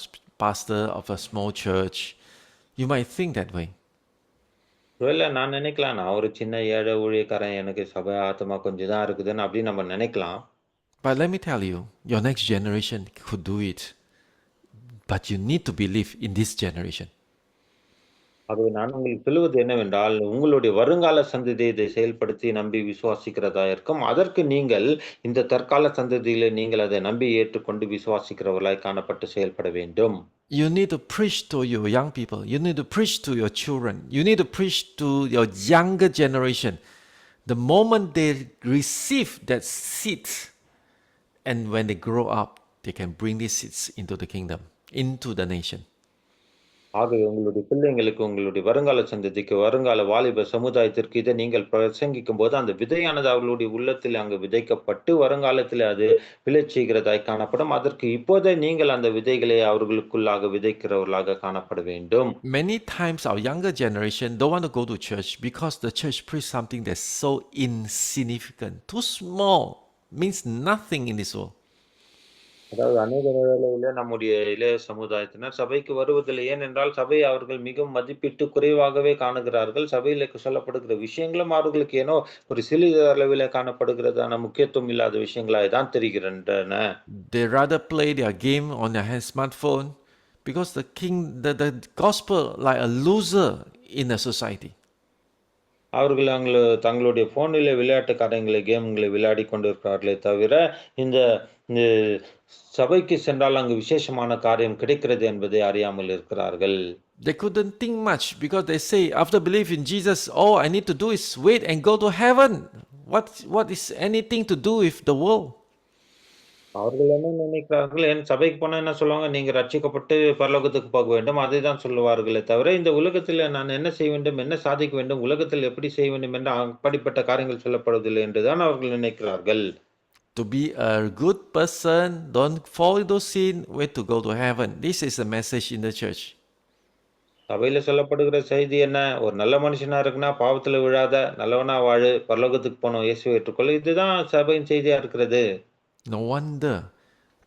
pastor of a small church. You might think that way. ஒருவேளை நான் நினைக்கலாம், நான் ஒரு சின்ன ஏழை ஊழியக்காரன், எனக்கு சபை ஆத்மா கொஞ்சம் தான் இருக்குதுன்னு அப்படி நம்ம நினைக்கலாம். But let me tell you, your next generation could do it. But you need to believe in this generation. அது நான் உங்களுக்கு சொல்லுவது என்னவென்றால், உங்களுடைய வருங்கால சந்ததி இதை செயல்படுத்தி நம்பி விசுவாசிக்கிறதா இருக்கும். அதற்கு நீங்கள் இந்த தற்கால சந்ததியிலே நீங்கள் அதை நம்பி ஏற்றுக்கொண்டு விசுவாசிக்கிறவர்களாய் காணப்பட்டு செயல்பட வேண்டும். You need to preach to your young people. You need to preach to your children. You need to preach to your younger generation. The moment they receive that seed And when they grow up, they can bring these seeds into the kingdom, into the nation. ஆகவே உங்களுடைய பிள்ளைங்களுக்கு, உங்களுடைய வருங்கால சந்ததிக்கு, வருங்கால வாலிப சமுதாயத்திற்கு இதை நீங்கள் பிரசங்கிக்கும்போது, அந்த விதையானது அவர்களுடைய உள்ளத்தில் அங்கு விதைக்கப்பட்டு, வருங்காலத்திலே அது விளைச் செய்கிறதாய் காணப்படும். அதற்கு இப்போதே நீங்கள் அந்த விதைகளை அவர்களுக்குள்ளாக விதைக்கிறவர்களாக காணப்பட வேண்டும். Many times our younger generation don't want to go to church because the church preach something that's so insignificant, too small, means nothing in this world. அதாவது அநேக வேளையிலே நம்முடைய இளைய சமுதாயத்தினர் சபைக்கு வருவதில்லை. ஏனென்றால் சபையை அவர்கள் மிகவும் மதிப்பிட்டு குறைவாகவே காணுகிறார்கள். சபையிலே சொல்லப்படுகிற விஷயங்களும் அவர்களுக்கு ஏனோ ஒரு சிறிய அளவிலே காணப்படுகிறதான முக்கியத்துவம் இல்லாத விஷயங்களாய் தான் தெரிகின்றன. They rather play their game on their hand smartphone because the gospel like a loser in the society. அவர்கள் தங்களுடைய ஃபோனிலே விளையாட்டு காரியங்களை, கேம்களை விளையாடிக் கொண்டிருக்கிறார்களே தவிர, இந்த இந்த சபைக்கு சென்றால் அங்கு விசேஷமான காரியம் கிடைக்கிறது என்பதை அறியாமல் இருக்கிறார்கள். They couldn't think much because they say, after belief in Jesus, all I need to do is wait and go to heaven. What is anything to do with the world? அவர்கள் என்ன நினைக்கிறார்கள், சபைக்கு போனா என்ன சொல்லுவாங்க, நீங்க ரட்சிக்கப்பட்டு பரலோகத்துக்கு போக வேண்டும். அதைதான் சொல்லுவார்களே தவிர, இந்த உலகத்தில நான் என்ன செய்ய வேண்டும், என்ன சாதிக்க வேண்டும், உலகத்தில் எப்படி செய்ய வேண்டும் என்று அப்படிப்பட்ட காரியங்கள் சொல்லப்படுவதில்லை என்றுதான் அவர்கள் நினைக்கிறார்கள். To be a good person, don't fall into sin, wait to go to heaven. This is the message in the church. சபையில சொல்லப்படுகிற செய்தி என்ன? ஒரு நல்ல மனுஷனா இருக்குன்னா, பாவத்துல விழாத, நல்லவனா வாழு, பரலோகத்துக்கு போணும், இயேசுவை ஏற்றுக்கொள்ளு. இதுதான் சபையின் செய்தியா இருக்கிறது. No wonder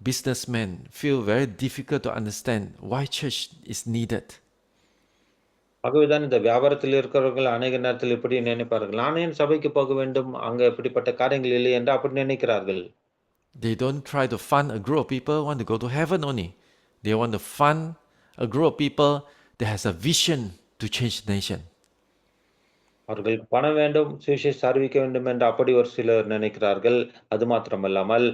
businessmen feel very difficult to understand why church is needed. ஆகவேதான் இந்த வியாபாரத்தில் இருக்கிறவர்கள் அநேக நேரத்தில் இப்படி நினைப்பார்கள். நான் ஏன் சபைக்கு போக வேண்டும்? அங்க இப்படிப்பட்ட காரியங்கள் இல்லை என்று அப்படி நினைக்கிறார்கள். They don't try to fund a group of people want to go to heaven only. They want to fund a group of people that has a vision to change the nation. அவர்களுக்கு பணம் வேண்டும், சுவிசேஷம் அறிவிக்க வேண்டும் என்று அப்படி ஒரு சிலர் நினைக்கிறார்கள். அது மாத்திரமல்லாமல்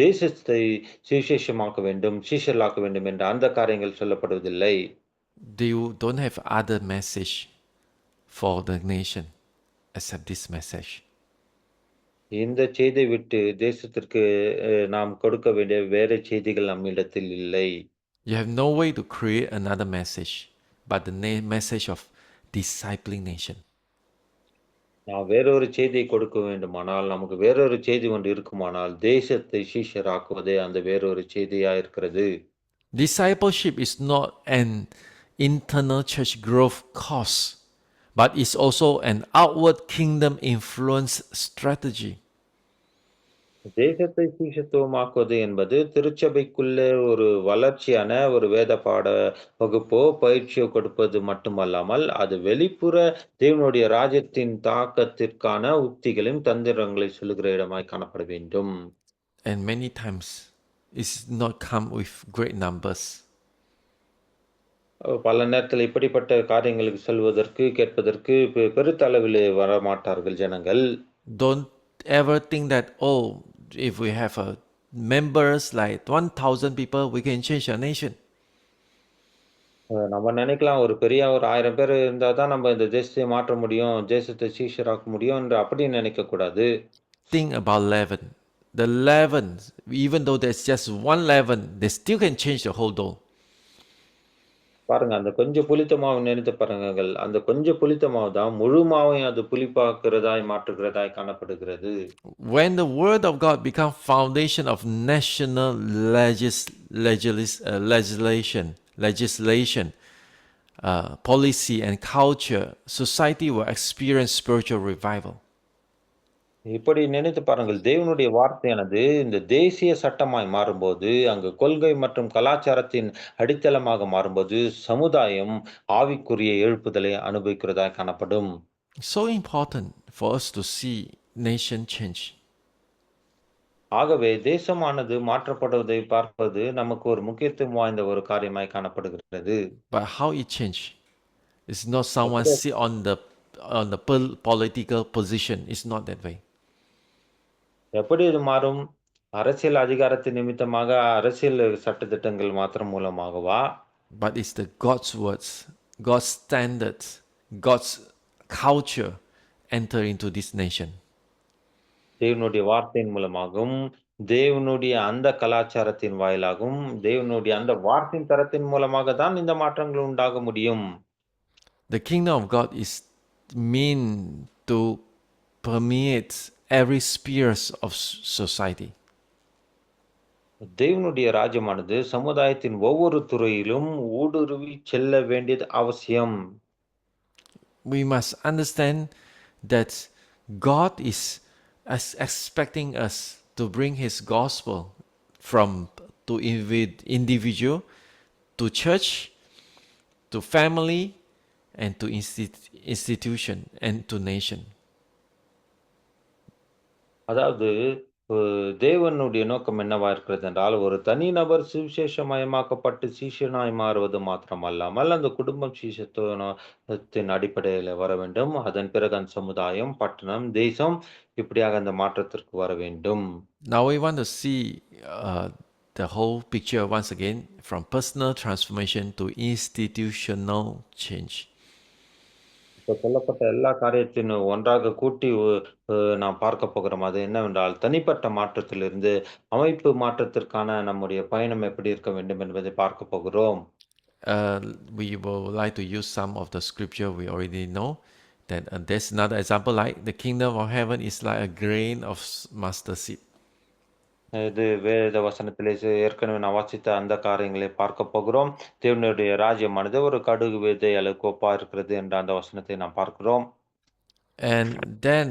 தேசத்தை சுவிசேஷமாக்க வேண்டும், சீஷர்களாக்க வேண்டும் என்ற அந்த காரியங்கள் சொல்லப்படுவதில்லை. They don't have other message for the nation except this message. இந்த செய்தியை விட்டு தேசத்திற்கு நாம் கொடுக்க வேண்டிய வேற செய்திகள் நம்மிடத்தில் இல்லை. You have no way to create another message but the message of discipling nation. நாம் வேறொரு செய்தியை கொடுக்க வேண்டுமானால், நமக்கு வேறொரு செய்தி ஒன்று இருக்குமானால், தேசத்தை சீஷராக்குவதே அந்த வேறொரு செய்தியா இருக்கிறது. Discipleship is not an internal church growth course, but is also an outward kingdom influence strategy. தேசத்தை சீஷத்துவமாக்குவது என்பது திருச்சபைக்குள்ளே ஒரு வளர்ச்சியான ஒரு வேத பாட வகுப்போ பயிற்சியோ கொடுப்பது மட்டுமல்லாமல், அது வெளிப்புற தேவனுடைய ராஜ்யத்தின் தாக்கத்திற்கான உத்திகளையும் தந்திரங்களை சொல்லுகிற இடமாய் காணப்பட வேண்டும். And many times it's not come with great numbers. பல நேரத்தில் இப்படிப்பட்ட காரியங்களுக்கு சொல்வதற்கு, கேட்பதற்கு பெருத்த அளவிலே வரமாட்டார்கள் ஜனங்கள். Don't ever think that, oh, if we have members like 1,000 people, we can change a nation. நம்ம நினைக்கலாம் ஒரு பெரிய ஒரு 1000 பேர் இருந்தா தான் நம்ம இந்த தேசத்தை மாற்ற முடியும், தேசத்தை சீஷராக்க முடியும் என்று அப்படி நினைக்கக்கூடாது. Think about leaven. The leaven, even though there's just one leaven, they still can change the whole dough. பாருங்க, அந்த கொஞ்சம் புளித்த மாவு நினைத்து பாருங்கள். அந்த கொஞ்சம் புளித்த மாவு தான் முழு மாவையும் அது புளிப்பாக்குறதாய் மாற்றுகிறதாய் காணப்படுகிறது. When the word of God becomes foundation of national legislation, policy and culture, society will experience spiritual revival. இப்படி நினைத்து பாருங்கள். தேவனுடைய வார்த்தையானது இந்த தேசிய சட்டமாய் மாறும்போது, அங்கு கொள்கை மற்றும் கலாச்சாரத்தின் அடித்தளமாக மாறும்போது, சமுதாயம் ஆவிக்குரிய எழுப்புதலை அனுபவிக்கிறதாய் காணப்படும். So important for us to see nation change. ஆகவே தேசமானது மாற்றப்படுவதை பார்ப்பது நமக்கு ஒரு முக்கியத்துவம் வாய்ந்த ஒரு காரியமாய் காணப்படுகிறது. But how it change? It's not someone sit on the political position. It's not that way. எப்படி இது மாறும்? அரசியல் அதிகாரத்தின் நிமித்தமாக அரசியல் சட்டதிட்டங்கள் மாத்திரம் மூலமாகவா? But it's the God's words, God's standards, God's culture enter into this nation. தேவனுடைய வார்த்தையின் மூலமாகவும், தேவனுடைய அந்த கலாச்சாரத்தின் வாயிலாகவும், தேவனுடைய அந்த வார்த்தையின் தரத்தின் மூலமாக தான் இந்த மாற்றங்கள் உண்டாக முடியும். The kingdom of God is meant to permeate every spheres of society. தேவனுடைய ராஜ்யமானது சமுதாயத்தின் ஒவ்வொரு துறையிலும் ஊடுருவி செல்ல வேண்டியது அவசியம். We must understand that God is expecting us to bring His gospel from to individual, to church, to family, and to institution and to nation. அதாவது தேவனுடைய நோக்கம் என்னவா இருக்கிறது என்றால், ஒரு தனிநபர் சுவிசேஷமயமாக்கப்பட்டு சீஷனாய் மாறுவது மாத்திரமல்லாமல், அந்த குடும்பம் சீஷத்துவத்தின் அடிப்படையில வர வேண்டும். அதன் பிறகு அந்த சமுதாயம், பட்டணம், தேசம் இப்படியாக அந்த மாற்றத்திற்கு வர வேண்டும். Now we want to see the whole picture once again from personal transformation to institutional change. இப்ப சொல்லப்பட்ட எல்லா காரியத்தையும் ஒன்றாக கூட்டி நாம் பார்க்க போகிறோம். அது என்னவென்றால், தனிப்பட்ட மாற்றத்திலிருந்து அமைப்பு மாற்றத்திற்கான நம்முடைய பயணம் எப்படி இருக்க வேண்டும் என்பதை பார்க்க போகிறோம். We will like to use some of the scripture we already know. That there's another example like the kingdom of heaven is like a grain of mustard seed. இது வேத வசனத்திலே ஏற்கனவே நான் வாசித்த அந்த காரியங்களை பார்க்க போகிறோம். தேவனுடைய ராஜ்யமானது ஒரு கடுகு விதை அளவுக்கு ஒப்பா இருக்கிறது என்ற அந்த வசனத்தை நாம் பார்க்கிறோம். And then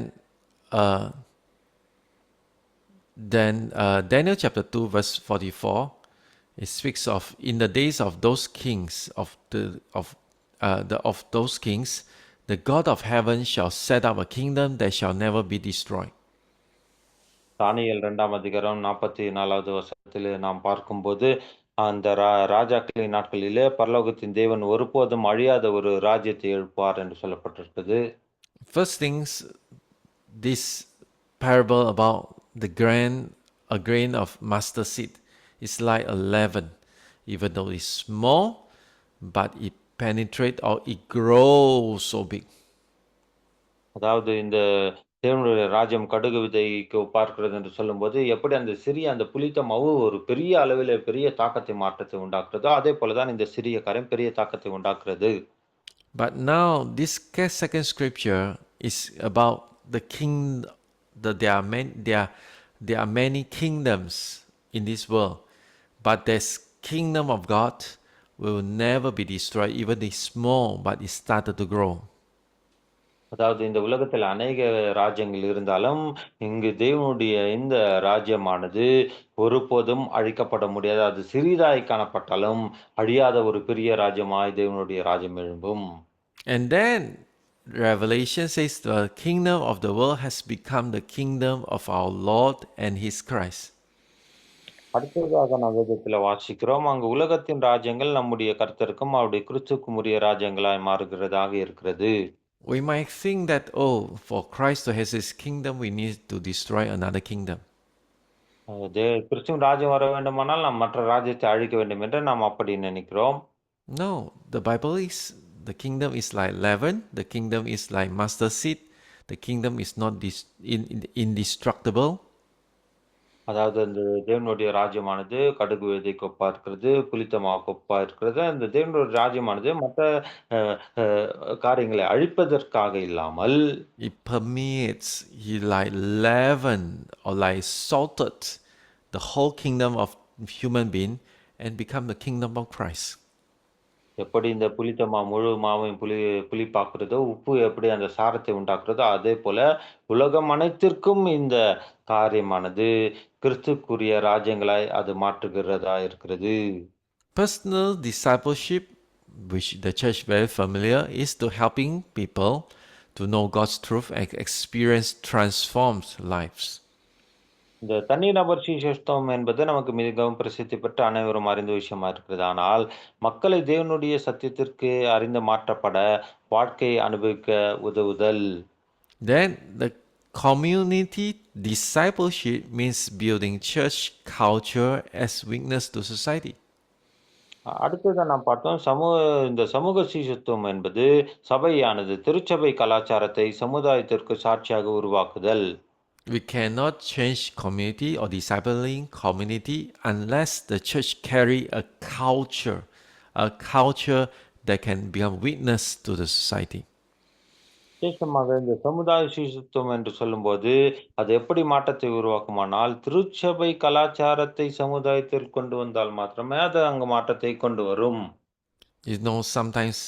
Daniel chapter 2 verse 44, it speaks of in the days of those kings of those kings, the God of heaven shall set up a kingdom that shall never be destroyed. தானியேல் 2ஆம் அதிகாரம் 44வது வசனத்திலே நாம் பார்க்கும்போது, அந்த ராஜாக்களின் நாட்களிலே பரலோகத்தின் தேவன் ஒருபோதும் அழியாத ஒரு ராஜ்யத்தை எழுப்புவார் என்று சொல்லப்பட்டிருக்கிறது. First things, this parable about a grain of mustard seed is like a leaven. Even though it's small, but it penetrates or it grows so big. அதாவது இந்த தேவனுடைய ராஜ்யம் கடுகு விதைக்கு பார்க்கிறது என்று சொல்லும்போது, எப்படி அந்த சிறிய அந்த புளித்த மாவு ஒரு பெரிய அளவிலே பெரிய தாக்கத்தை மாற்றத்தை உண்டாக்குறதோ, அதே போல தான் இந்த சிறிய காரியம் பெரிய தாக்கத்தை உண்டாக்குறது. But now this second scripture is about the king. That there are many kingdoms in this world, but this kingdom of God will never be destroyed. Even it's small, but it started to grow. அதாவது இந்த உலகத்தில் அநேக ராஜ்யங்கள் இருந்தாலும், இங்கு தேவனுடைய இந்த ராஜ்யமானது ஒருபோதும் அழிக்கப்பட முடியாது. அது சிறிதாய் காணப்பட்டாலும், அழியாத ஒரு பெரிய ராஜ்யமாய் தேவனுடைய ராஜ்யம் எழும்பும். And then Revelation says the kingdom of the world has become the kingdom of our Lord and His Christ. அடுத்ததாக நாம் வேதத்துல வாசிக்கிறோம். அங்கு உலகத்தின் ராஜ்யங்கள் நம்முடைய கர்த்தருக்கும் அவருடைய கிறிஸ்துவுக்கும் உரிய ராஜ்யங்களாய் மாறுகிறதாக இருக்கிறது. We might think that, oh, for Christ to have His kingdom, we need to destroy another kingdom. கிறிஸ்துவின் ராஜ்யம் வர வேண்டுமானால் நாம் மற்ற ராஜ்யத்தை அழிக்க வேண்டும் என்று நாம் அப்படி நினைக்கிறோம். No, the Bible is the kingdom is like leaven. The kingdom is like mustard seed. The kingdom is not indestructible. அதாவது அந்த தேவனுடைய ராஜ்யமானது கடுகு விதைக்கு ஒப்பா இருக்கிறது, புளித்த மாவுக்கு ஒப்பா இருக்கிறது. அந்த தேவனுடைய ராஜ்யமானது மற்ற காரியங்களை அழிப்பதற்காக இல்லாமல் it permeates, he like leaven or like salted the whole kingdom of human being and become the kingdom of Christ. எப்படி இந்த புளித்த முழு மாவையும் புளிப்பாக்குறதோ, உப்பு எப்படி அந்த சாரத்தை உண்டாக்குறதோ, அதே போல உலகம் அனைத்திற்கும் இந்த காரியமானது கிறிஸ்துக்குரிய ராஜ்யங்களாய் அது மாற்றுகிறதா இருக்கிறது. Personal discipleship, which the church very familiar, is to helping people to know God's truth and experience transformed lives. இந்த தனிநபர் சீஷத்துவம் என்பது நமக்கு மிகவும் பிரசித்தி பெற்ற அனைவரும் அறிந்த விஷயமா இருக்கிறது. ஆனால் மக்களை தேவனுடைய சத்தியத்திற்கு அறிந்து மாற்றப்பட வாழ்க்கையை அனுபவிக்க உதவுதல். Then the community discipleship means building church culture as witness to society. அடுத்ததான் நாம் பார்த்தோம் இந்த சமூக சீஷத்துவம் என்பது சபையானது திருச்சபை கலாச்சாரத்தை சமுதாயத்திற்கு சாட்சியாக உருவாக்குதல். We cannot change community or discipling community unless the church carry a culture that can become witness to the society. விசேஷமாக இந்த சமுதாய சீர்திருத்தம் என்று சொல்லும்போது, அது எப்படி மாற்றத்தை உருவாக்குமானால், திருச்சபை கலாச்சாரத்தை சமுதாயத்தில் கொண்டு வந்தால் மாத்திரமே அது அங்கு மாற்றத்தை கொண்டு வரும். You know, sometimes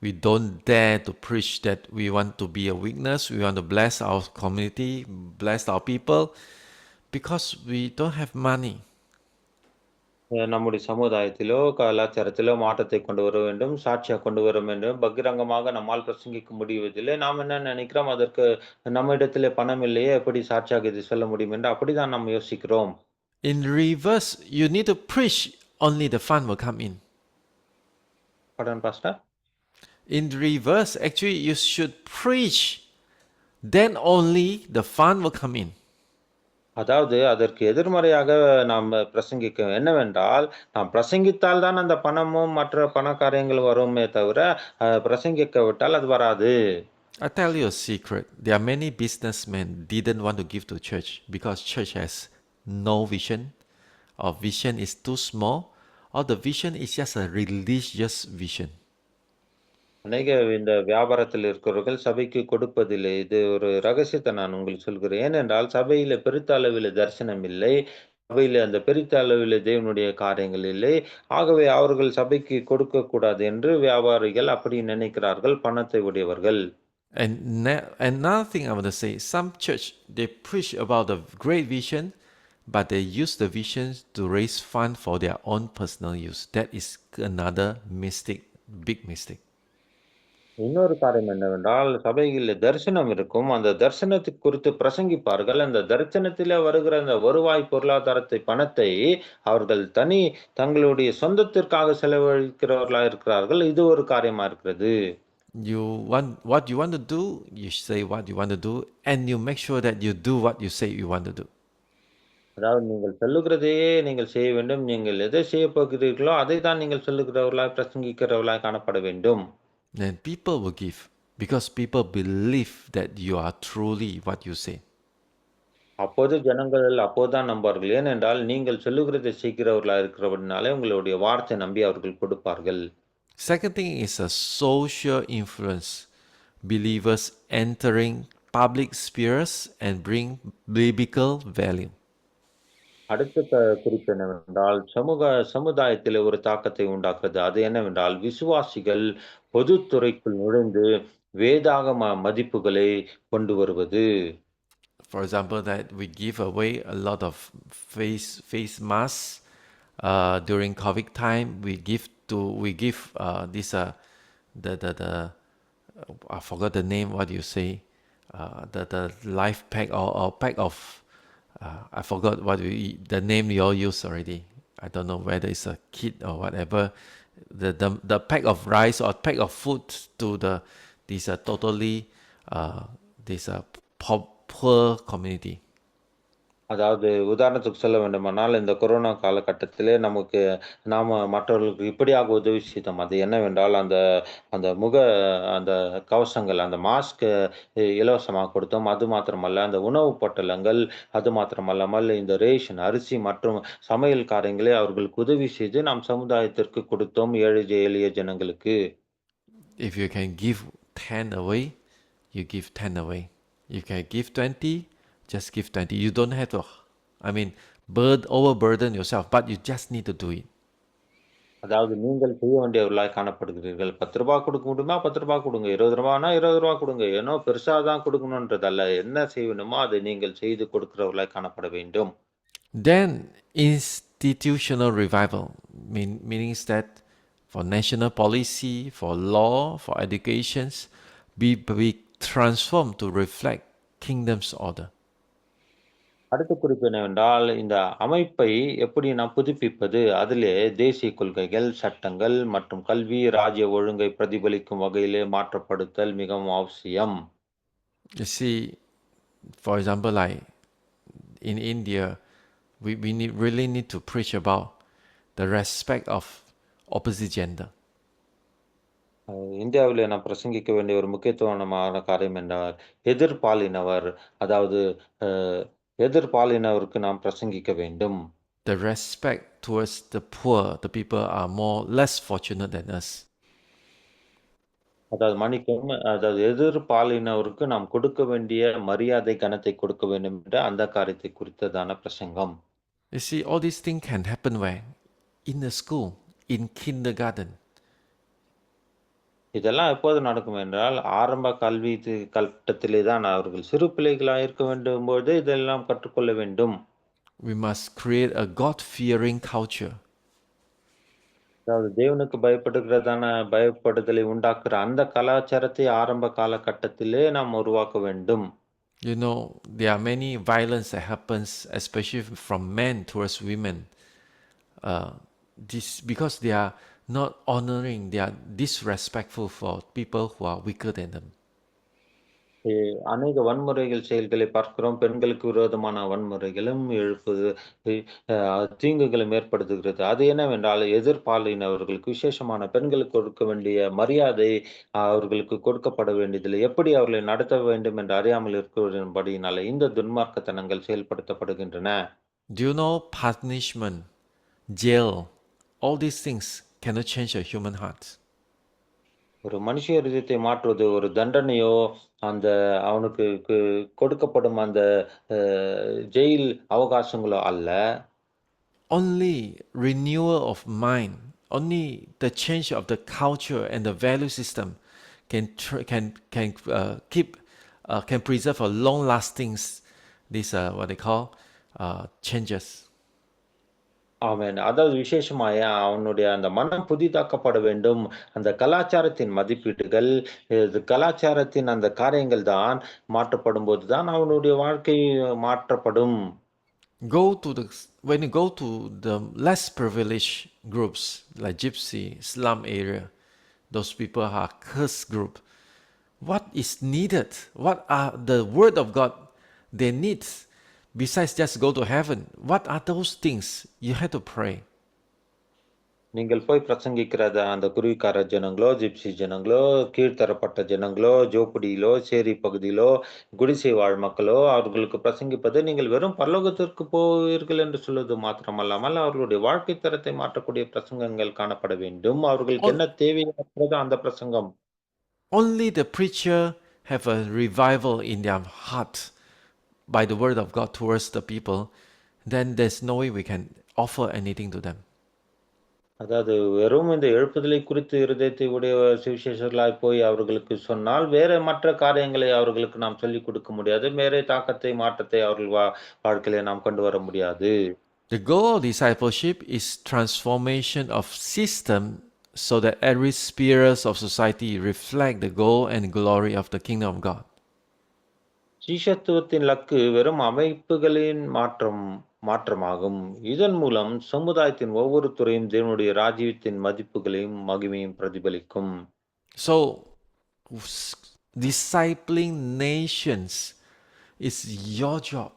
we don't dare to preach that we want to be a witness, we want to bless our community, bless our people, because we don't have money. நம்முடைய சமுதாயத்திலோ, கலாச்சாரத்திலோ மாற்றத்தை கொண்டு வர வேண்டும், சாட்சியா கொண்டு வர வேண்டும். பகிரங்கமாக நம்மால் பிரசங்கிக்க முடிவதில்லை. நாம் என்ன நினைக்கிறோம், அதற்கு நம்மிடத்திலே பணம் இல்லையே, எப்படி சாட்சியாக இதை சொல்ல முடியும் என்று அப்படிதான் நாம் யோசிக்கிறோம். In reverse, you need to preach, only the fund will come in. Pardon, Pastor? In reverse, actually, you should preach, then only the fund will come in. அதாவது அதற்கு எதிர்மறையாக நாம் பிரசங்கிக்க என்னவென்றால், நாம் பிரசங்கித்தால் தான் அந்த பணமும், மற்ற பண காரியங்கள் வருமே தவிர, பிரசங்கிக்காவிட்டால் அது வராது. I tell you a secret. There are many businessmen didn't want to give to church because church has no vision, or vision is too small, or the vision is just a religious vision. அநேக இந்த வியாபாரத்தில் இருக்கிறவர்கள் சபைக்கு கொடுப்பதில்லை. இது ஒரு ரகசியத்தை நான் உங்களுக்கு சொல்கிறேன். ஏனென்றால் சபையில பெருத்த அளவில தரிசனம் இல்லை. சபையில அந்த பெருத்த அளவில தேவனுடைய காரியங்கள் இல்லை. ஆகவே அவர்கள் சபைக்கு கொடுக்கக்கூடாது என்று வியாபாரிகள் அப்படி நினைக்கிறார்கள், பணத்தை உடையவர்கள். And another thing I want to say, some church they preach about the great vision, but they use the vision to raise fund for their own personal use. That is another mistake, big mistake. இன்னொரு காரியம் என்னவென்றால், சபையில தரிசனம் இருக்கும். அந்த தரிசனத்தை குறித்து பிரசங்கிப்பார்கள். அந்த தரிசனத்திலே வருகிற அந்த வருவாய் பொருளாதாரத்தை, பணத்தை அவர்கள் தங்களுடைய சொந்தத்திற்காக செலவழிக்கிறவர்களா இருக்கிறார்கள். இது ஒரு காரியமா இருக்கிறது. You want what you want to do, you say what you want to do, and you make sure that you do what you say you want to do. அதாவது நீங்கள் சொல்லுகிறதையே நீங்கள் செய்ய வேண்டும். நீங்கள் எதை செய்யப் போகிறீர்களோ, அதை தான் நீங்கள் சொல்லுகிறவர்களாய், பிரசங்கிக்கிறவர்களாய் காணப்பட வேண்டும். Then people will give because people believe that you are truly what you say. அப்போது ஜனங்கள் அப்போதுதான் நம்புவார்கள். ஏனென்றால் நீங்கள் சொல்லுகிறதை செய்கிறவர்களா இருக்கிறபடினாலே உங்களுடைய வார்த்தை நம்பி அவர்கள் கொடுப்பார்கள். Second thing is a social influence. Believers entering public spheres and bring biblical value. அடுத்த குறிப்பு என்னவென்றால், சமுதாயத்திலே ஒரு தாக்கத்தை உண்டாக்குறது. அது என்னவென்றால், விசுவாசிகள் பொதுத்துறைக்குள் நுழைந்து வேதாகம மதிப்புகளை கொண்டு வருவது. For example, that we give away a lot of face masks during COVID time. We give this the I forgot the name. What do you say? The life pack or pack of I forgot the name you all use already. I don't know whether it's a kit or whatever. The pack of rice or pack of food to these totally this poor community. அதாவது உதாரணத்துக்கு சொல்ல வேண்டுமானால், இந்த corona காலகட்டத்திலே நாம மற்றவர்களுக்கு இப்படியாக உதவி செய்தோம். அது என்னவென்றால், அந்த அந்த அந்த கவசங்கள், அந்த மாஸ்க் இலவசமாக கொடுத்தோம். அது மாத்திரமல்ல, அந்த உணவு பொட்டலங்கள், அது மாத்திரமல்லாமல் இந்த ரேஷன் அரிசி மற்றும் சமையல் காரியங்களை அவர்களுக்கு உதவி செய்து நாம் சமுதாயத்திற்கு கொடுத்தோம், எளிய ஜனங்களுக்கு. If you can give 10 away, you give 10 away. You can give 20, just give 20. You don't have to, overburden yourself, but you just need to do it. அதாவது நீங்கள் செய்ய வேண்டியவர்களாய் காணப்படுகிறீர்கள். ரூ. 10 கொடுக்க முடியுமா? ரூ. 10 கொடுங்க. ரூ. 20னா ரூ. 20 கொடுங்க. ஏனோ பெருசா தான் கொடுக்கணுன்றதல்ல. என்ன செய்யணுமோ அதை நீங்கள் செய்து கொடுக்கிறவர்களாய் காணப்பட வேண்டும். Then institutional revival meaning that for national policy, for law, for educations, be transformed to reflect kingdom's order. அடுத்த குறிப்பு என்னவென்றால், இந்த அமைப்பை எப்படி நாம் புதுப்பிப்பது? அதிலே தேசிய கொள்கைகள், சட்டங்கள் மற்றும் கல்வி, ராஜ்ய ஒழுங்கை பிரதிபலிக்கும் வகையிலே மாற்றப்படுத்தல் மிகவும் அவசியம். You see, for example, like in India, we really need to preach about the respect of opposite gender. இந்தியாவிலே நாம் பிரசங்கிக்க வேண்டிய ஒரு முக்கியத்துவமான காரியம் என்றால், எதிர்ப்பாலினவர், அதாவது அ எதிர்ப்பாலினருக்கு நாம் பிரசங்கிக்க வேண்டும். The respect towards the poor, the people are more less fortunate than us. அதாவது மன்னிக்கவும், அதாவது எதிர்ப்பாலினருக்கு நாம் கொடுக்க வேண்டிய மரியாதை, கனத்தை கொடுக்க வேண்டும் என்ற அந்த காரியத்தை குறித்ததான பிரசங்கம். You see, all these things can happen where? In the school, in kindergarten. இதெல்லாம் எப்போது நடக்கும் என்றால், ஆரம்ப கல்வி கட்டத்திலே தான் அவர்கள் சிறு பிள்ளைகளாக இருக்க வேண்டும்போது இதெல்லாம் கற்றுக்கொள்ள வேண்டும். We must create a God fearing culture. அதாவது தேவனுக்கு பயப்படுதலை உண்டாக்குற அந்த கலாச்சாரத்தை ஆரம்ப காலகட்டத்திலே நாம் உருவாக்க வேண்டும். You know, there are many violence that happens, especially from men towards women. This because they are not honoring, they are disrespectful for people who are weaker than them. எ அநேக வன்முறைகள் செயல்களை பார்க்கிறோம். பெண்களுக்கு விரோதமான வன்முறைகளும் எழுப்புது. இ அ தீங்குகளும் ஏற்படுத்துகிறது. அது என்னவென்றால், எதிர்ப்பாலினவர்களுக்கு விசேஷமான பெண்களுக்கு கொடுக்க வேண்டிய மரியாதை அவர்களுக்கு கொடுக்கப்பட வேண்டியதில்லை. எப்படி அவர்களை நடத்த வேண்டும் என்று அறியாமல் இருக்கிறபடியினாலே, இந்த துன்மார்க்கத்தனங்கள் செயல்படுத்தப்படுகின்றன. Do you know punishment, jail, all these things cannot change a human heart? ஒரு மனுஷ இருதயத்தை மாற்றுவது ஒரு தண்டனையோ, அந்த அவனுக்கு கொடுக்கப்படும் அந்த அ ஜெயில் அவகாசங்களோ அல்ல. Only renewal of mind, only the change of the culture and the value system can preserve a long lasting this what they call changes. ஆமென். அதாவது விசேஷமாய் அவனுடைய அந்த மனம் புதிதாக்கப்பட வேண்டும். அந்த கலாச்சாரத்தின் மதிப்பீடுகள், இது கலாச்சாரத்தின் அந்த காரியங்கள் தான் மாற்றப்படும்போது தான் அவனுடைய வாழ்க்கை மாற்றப்படும். When you go to the less privileged groups like gypsy, slum area, those people are cursed group. What is needed? What are the word of God they need besides just go to heaven? What are those things you have to pray? நீங்கள் போய் பிரசங்கிக்கிறத அந்த குருவிக்கார ஜனங்களோ, gypsy ஜனங்களோ, கீழ்த்தரப்பட்ட ஜனங்களோ, ஜோப்படியிலோ, சேரி பகுதியிலோ, குடிசை வாழ் மக்களோ அவர்களுக்கு பிரசங்கிப்பது நீங்கள் வெறும் பரலோகத்திற்கு போவீர்கள் என்று சொல்வது மாத்திரமல்லாமல், அவர்களுடைய வாழ்க்கை தரத்தை மாற்றக்கூடிய பிரசங்கங்கள் காணப்பட வேண்டும். அவர்களுக்கு On- என்ன தேவையோ அந்த பிரசங்கம். Only the preacher have a revival in their heart by the word of God towards the people, then there's no way we can offer anything to them. அதாவது வெறும் இந்த எழுப்புதலை குறித்து இருதயத்தை உடைய சுவிசேஷர்களாய் போய் அவர்களுக்கு சொன்னால், வேற மற்ற காரியங்களை அவர்களுக்கு நாம் சொல்லிக் கொடுக்க முடியாது. வேற தாக்கத்தை, மாற்றத்தை அவர்கள் வாழ்க்கையிலே நாம் கொண்டு வர முடியாது. The goal of discipleship is transformation of system so that every spheres of society reflect the goal and glory of the kingdom of God. சீஷத்துவத்தின் இலக்கு வெறும் அமைப்புகளின் மாற்றமாகும். இதன் மூலம் சமுதாயத்தின் ஒவ்வொரு துறையும் தேவனுடைய ராஜ்யத்தின் மதிப்புகளையும், மகிமையும் பிரதிபலிக்கும். So, discipling nations is your job.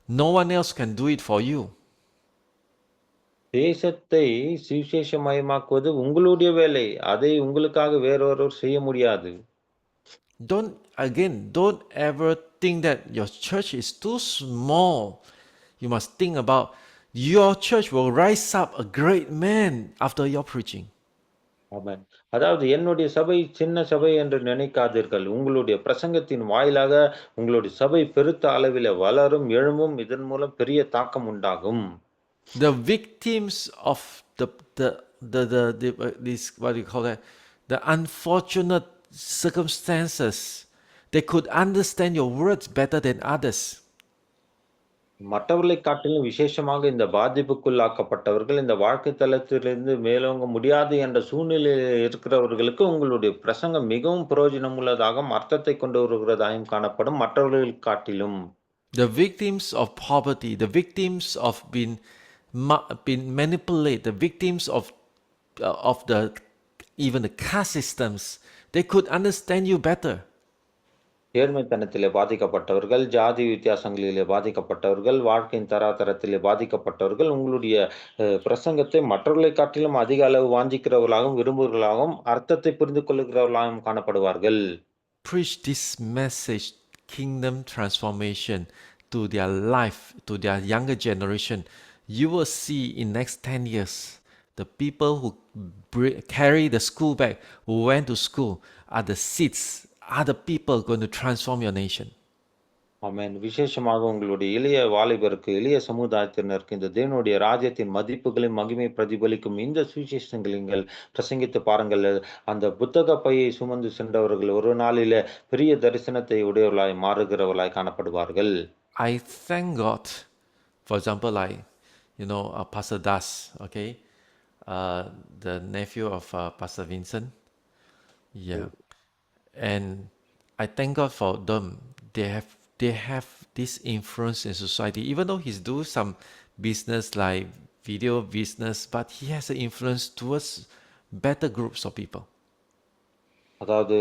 No one else can do it for you. தேசத்தை சுவிசேஷமயமாக்குவது உங்களுடைய வேலை. அதை உங்களுக்காக வேறொருவர் செய்ய முடியாது. Don't ever think that your church is too small. You must think about your church will rise up a great man after your preaching. ஆமென். அதாவது என்னுடைய சபை சின்ன சபை என்று நினைக்காதீர்கள். உங்களுடைய பிரசங்கத்தின் வாயிலாக உங்களுடைய சபை பெருத்த அளவிலே வளரும், எழும்பும். இதன் மூலம் பெரிய தாக்கம் உண்டாகும். The victims of this what do you call that? The unfortunate circumstances, they could understand your words better than others. மற்றவர்களை காட்டிலும் விசேஷமாக இந்த பாதிப்புக்குள்ளாக்கப்பட்டவர்கள், இந்த வாழ்க்கை தளத்திலிருந்து மேலோங்க முடியாது என்ற சூழ்நிலையில் இருக்கிறவர்களுக்கு உங்களுடைய பிரசங்கம் மிகவும் பிரயோஜனம் உள்ளதாகவும், அர்த்தத்தை கொண்டு வருகிறதாயும் காணப்படும் மற்றவர்களை காட்டிலும். The victims of poverty, the victims of being manipulated, the victims of the even the caste systems, they could understand you better. ஏழ்மைத்தனத்திலே பாதிக்கப்பட்டவர்கள், ஜாதி வித்தியாசங்களிலே பாதிக்கப்பட்டவர்கள், வாழ்க்கையின் தராதரத்திலே பாதிக்கப்பட்டவர்கள், உங்களுடைய பிரசங்கத்தை மற்றவர்களைக் காட்டிலும் அதிக அளவு வாஞ்சிக்கிறவர்களாகவும், விரும்புகிறவர்களாகவும், அர்த்தத்தை புரிந்து கொள்ளுகிறவர்களாகவும் காணப்படுவார்கள். Preach this message, kingdom transformation, to their life, to their younger generation. You will see in next 10 years, the people who carry the school bag, who went to school, are the seeds, are the people going to transform your nation. ஆமென். விசேஷமாக உங்களுடைய இளைய வாலிபருக்கு, இளைய சமுதாயத்தினருக்கு இந்த தேவனுடைய ராஜ்யத்தின் மதிப்புகளையும், மகிமை பிரதிபலிக்கும் இந்த சுவிசேஷங்களை நீங்கள் பிரசங்கித்து பாருங்கள். அந்த புத்தக பையை சுமந்து சென்றவர்கள் ஒரு நாளிலே பெரிய தரிசனத்தை உடையவர்களாய் மாறுகிறவர்களாய் காணப்படுவார்கள். I thank God, for example, like, Pastor Das, okay, the nephew of Pastor Vincent. Yeah. And I thank God for them. They have this influence in society. Even though he's do some business like video business, but he has an influence towards better groups of people. அதாவது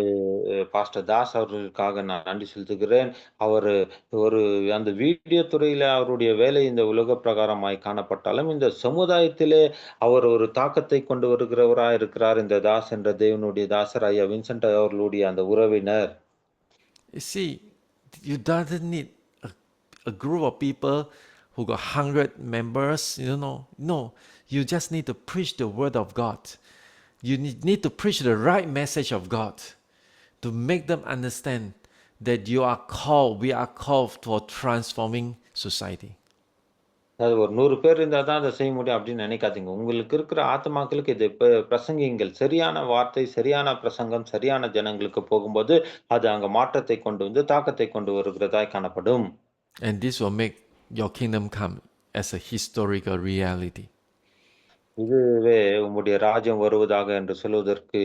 pastor Das அவர்களுக்காக நான் நன்றி செலுத்துகிறேன். அவரு ஒரு அந்த video துறையில அவருடைய வேலை இந்த உலக பிரகாரமாய் காணப்பட்டாலும், இந்த சமுதாயத்திலே அவர் ஒரு தாக்கத்தை கொண்டு வருகிறவராய் இருக்கிறார். இந்த தாஸ் என்ற தேவனுடைய தாசர் ஐயா வின்சென்ட் அவர்களுடைய அந்த உறவினர். You see, you doesn't need a group of people who got 100 members, No, you just need to preach the word of God. You need to preach the right message of God to make them understand that we are called for transforming society. அது ஒரு 100 பேர் இருந்தா தான் அத செய்ய முடியும் அப்படின்னு நினைக்காதீங்க. உங்களுக்கு இருக்கிற ஆத்துமாக்களுக்கு இதை பிரசங்கியுங்கள். சரியான வார்த்தை, சரியான பிரசங்கம், சரியான ஜனங்களுக்கு போகும்போது, அது அங்க மாற்றத்தை கொண்டு வந்து, தாக்கத்தை கொண்டு வருகிறதாய் காணப்படும். And this will make your kingdom come as a historical reality. இதுவே உம்முடைய ராஜ்யம் வருவதாக என்று சொல்வதற்கு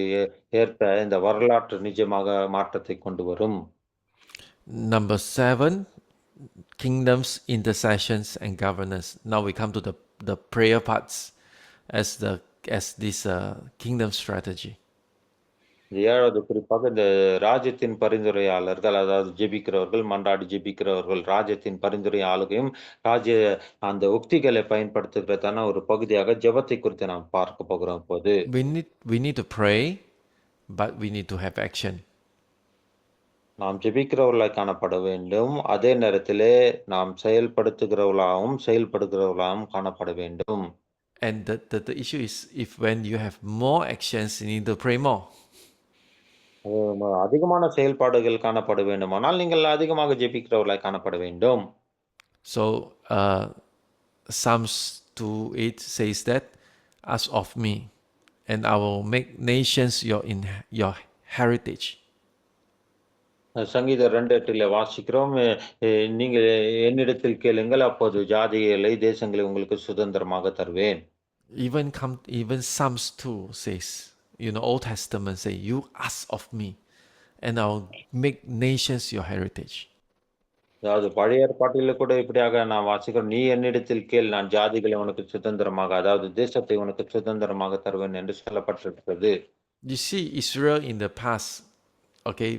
ஏற்ப இந்த வரலாற்று நிஜமாக மாற்றத்தை கொண்டு வரும். Number 7, kingdoms, intercessions, and governance. Now we come to the prayer parts as this kingdom strategy. இந்த 7வது குறிப்பாக இந்த ராஜ்யத்தின் பரிந்துரையாளர்கள், அதாவது ஜெபிக்கிறவர்கள், மன்றாடி ஜெபிக்கிறவர்கள், ராஜ்யத்தின் பரிந்துரை ஆளுகையும், ராஜ்ய அந்த உக்திகளை பயன்படுத்துகிறதான ஒரு பகுதியாக ஜெபத்தை குறித்து நாம் பார்க்க போகிறோம் இப்போது. We need to pray, but we need to have action. நாம் ஜெபிக்கிறவர்களாய் காணப்பட வேண்டும். அதே நேரத்திலே நாம் செயல்படுகிறவர்களாகவும் காணப்பட வேண்டும். And the issue is, if when you have more actions, you need to pray more. அதிகமான செயல்பாடுகள் காணப்பட வேண்டுமானால் நீங்கள் அதிகமாக ஜெபிக்கிறவர்களாய் காணப்பட வேண்டும். So Psalms 2:8 says that, ask of me, and I will make nations your heritage. சங்கீதம் 2:8 வாசிக்கிறோம், நீங்கள் என்னிடத்தில் கேளுங்கள், அப்போது ஜாதிகளை, தேசங்களை உங்களுக்கு சுதந்திரமாக தருவேன். Even Psalms 2 says, Old Testament say, you ask of me, and I'll make nations your heritage. அதாவது பழைய ஏற்பாட்டில கூட இப்படியாக நான் வாசிக்கிறோம், நீ என்னிடத்தில் கேள், நான் ஜாதிகளை உனக்கு சுதந்திரமாக, அதாவது தேசத்தை உனக்கு சுதந்திரமாக தருவேன் என்று சொல்லப்பட்டிருக்கிறது. You see, Israel in the past, okay,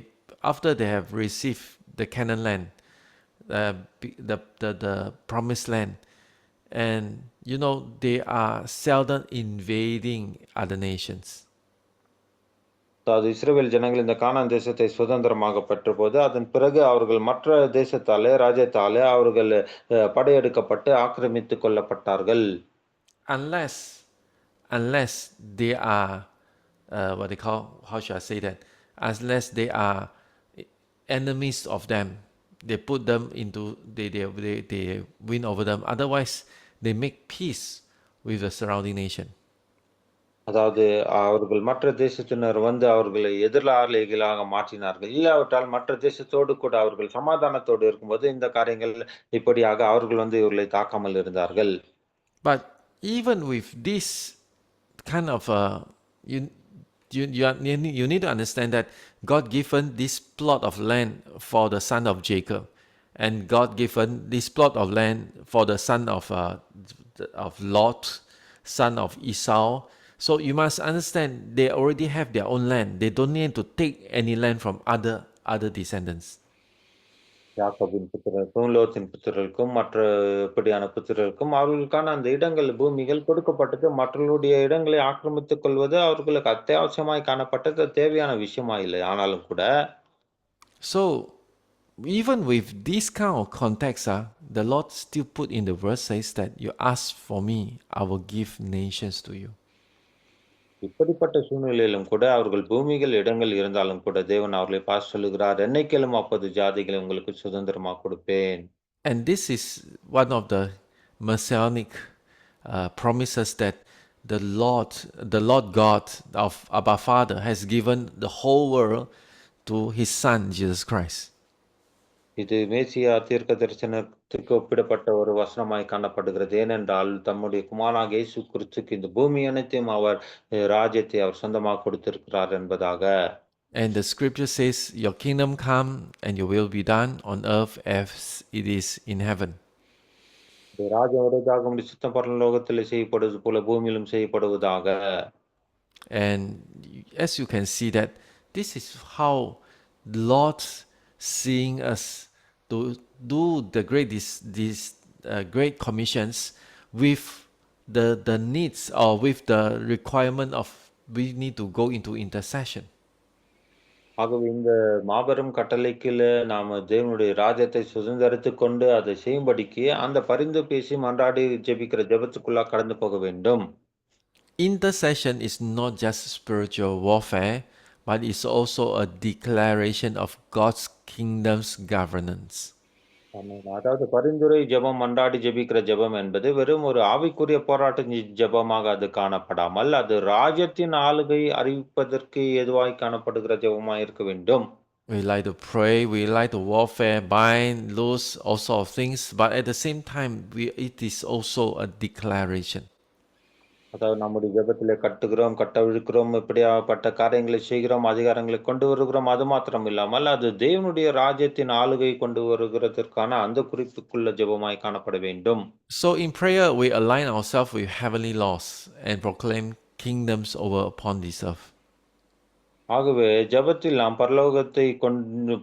after they have received the Canaan land, the promised land, and they are seldom invading other nations. அதாவது இஸ்ரவேல் ஜனங்கள் இந்த கானான் தேசத்தை சுதந்திரமாக பெற்றபோது, அதன் பிறகு அவர்கள் மற்ற தேசத்தாலே, ராஜ்யத்தாலே அவர்கள் படையெடுக்கப்பட்டு ஆக்கிரமித்துக் கொள்ளப்பட்டார்கள். Unless they are what they call, how should I say that? Unless they are enemies of them, they put them into, they win over them. Otherwise, they make peace with the surrounding nation. அதாவது அவர்கள் மற்ற தேசத்தினர் வந்து அவர்களை எதிராளிகளாக மாற்றினார்கள். இல்லாவிட்டால் மற்ற தேசத்தோடு கூட அவர்கள் சமாதானத்தோடு இருக்கும்போது இந்த காரியங்கள் இப்படியாக அவர்கள் வந்து இவர்களை தாக்காமல் இருந்தார்கள். But even with this kind of you need to understand that God given this plot of land for the son of Jacob, and God given this plot of land for the son of Lot, son of Esau. So you must understand, they already have their own land. They don't need to take any land from other descendants. யாக்கோபின் புத்திரருக்கும், லோத்தின் புத்திரருக்கும், மற்ற இப்படியான புத்திரருக்கும் அவர்களுக்கான அந்த இடங்கள், பூமிகள் கொடுக்கப்பட்டது. மற்றவர்களுடைய இடங்களை ஆக்கிரமித்துக் கொள்வது அவர்களுக்கு அத்தியாவசியமாய் காணப்பட்டது. தேவையான விஷயமா இல்லை. ஆனாலும் கூட, So even with this kind of context, the Lord still put in the verse says that you ask for me, I will give nations to you. இப்படிப்பட்ட சூழ்நிலையிலும் கூட அவர்கள் பூமிகள், இடங்கள் இருந்தாலும் கூட தேவன் அவர்களை பார்த்து சொல்லுகிறார், "என்னைக் கேளும் அப்போது ஜாதிகளை உங்களுக்கு சுதந்திரமா கொடுப்பேன்." And this is one of the messianic promises that the Lord God of Abba Father, has given the whole world to His Son Jesus Christ. இது மேசியா தீர்க்க தரிசனத்துக்கு ஒப்பிடப்பட்ட ஒரு வசனமாய் காணப்படுகிறது. ஏனென்றால், தம்முடைய குமாரனாகிய இயேசு கிறிஸ்துக்கு இந்த பூமி அனைத்தையும் அவர் ராஜ்யத்தை அவர் சொந்தமாக கொடுத்திருக்கிறார் என்பதாக. And the scripture says, "Your kingdom come and your will be done on earth as it is in heaven." இந்த ராஜ்யம் வருவதாக உம்முடைய சித்தம் பரலோகத்திலே செய்யப்படுவது போல பூமியிலும் செய்யப்படுவதாக. And as you can see that this is how the Lord seeing us to do the great commissions with the needs or with the requirement of we need to go into intercession. ஆகவே இந்த மாபெரும் கட்டளைக்குள்ள நாம தேவனுடைய ராஜ்யத்தை சுதந்தரித்துக் கொண்டு அதை செய்யும்படிக்கு அந்த பரிந்து பேசி மன்றாடி ஜெபிக்கிற ஜெபத்துக்குள்ளா கடந்து போக வேண்டும். Intercession is not just spiritual warfare, but it's also a declaration of God's kingdom's governance. ஆமென். அதாவது பரிந்துரை ஜெபம், மன்றாடி ஜெபிக்கிற ஜெபம் என்பது வெறும் ஒரு ஆவிக்குரிய போராட்ட ஜெபமாக அது காணப்படாமல், அது ராஜ்யத்தின் ஆளுகை அறிவிப்பதற்கு ஏதுவாய் காணப்படுகிற ஜெபமாய் இருக்க வேண்டும். We like to pray, we like to warfare, bind, loose, all sort of things, but at the same time, it is also a declaration. அதாவது நம்முடைய ஜெபத்திலே கட்டுகிறோம், கட்டவிழ்க்கிறோம், இப்படியாப்பட்ட காரியங்களை செய்கிறோம், அதிகாரங்களை கொண்டு வருகிறோம். அது மாத்திரம் இல்லாமல், அது தேவனுடைய ராஜ்யத்தின் ஆளுகை கொண்டு வருகிறதற்கான அந்த குறிப்புக்குள்ள ஜெபமாய் காணப்பட வேண்டும். So in prayer, we align ourselves with heavenly laws and proclaim kingdoms over upon this earth. ஆகவே ஜெபத்தில் நாம்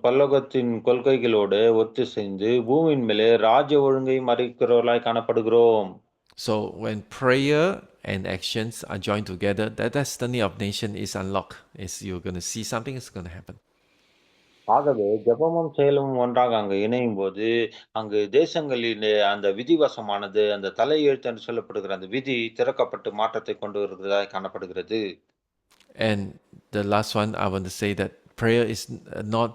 பரலோகத்தின் கொள்கைகளோடு ஒத்திசைந்து பூமியின் மேலே ராஜ்ய ஒழுங்கை மறைக்கிறவர்களாய் காணப்படுகிறோம். So when prayer and actions are joined together, the destiny of nation is unlocked. Is you're going to see something is going to happen. ஆகவே ஜெபமும் செயலும் ஒன்றாக அங்கு இணையும் போது, அங்கு தேசங்களின் அந்த விதிவசமானது, அந்த தலையெழுத்து என்று சொல்லப்படுகிற அந்த விதி திறக்கப்பட்டு மாற்றத்தை கொண்டு வருகிறதாய் காணப்படுகிறது. And the last one, I want to say that prayer is not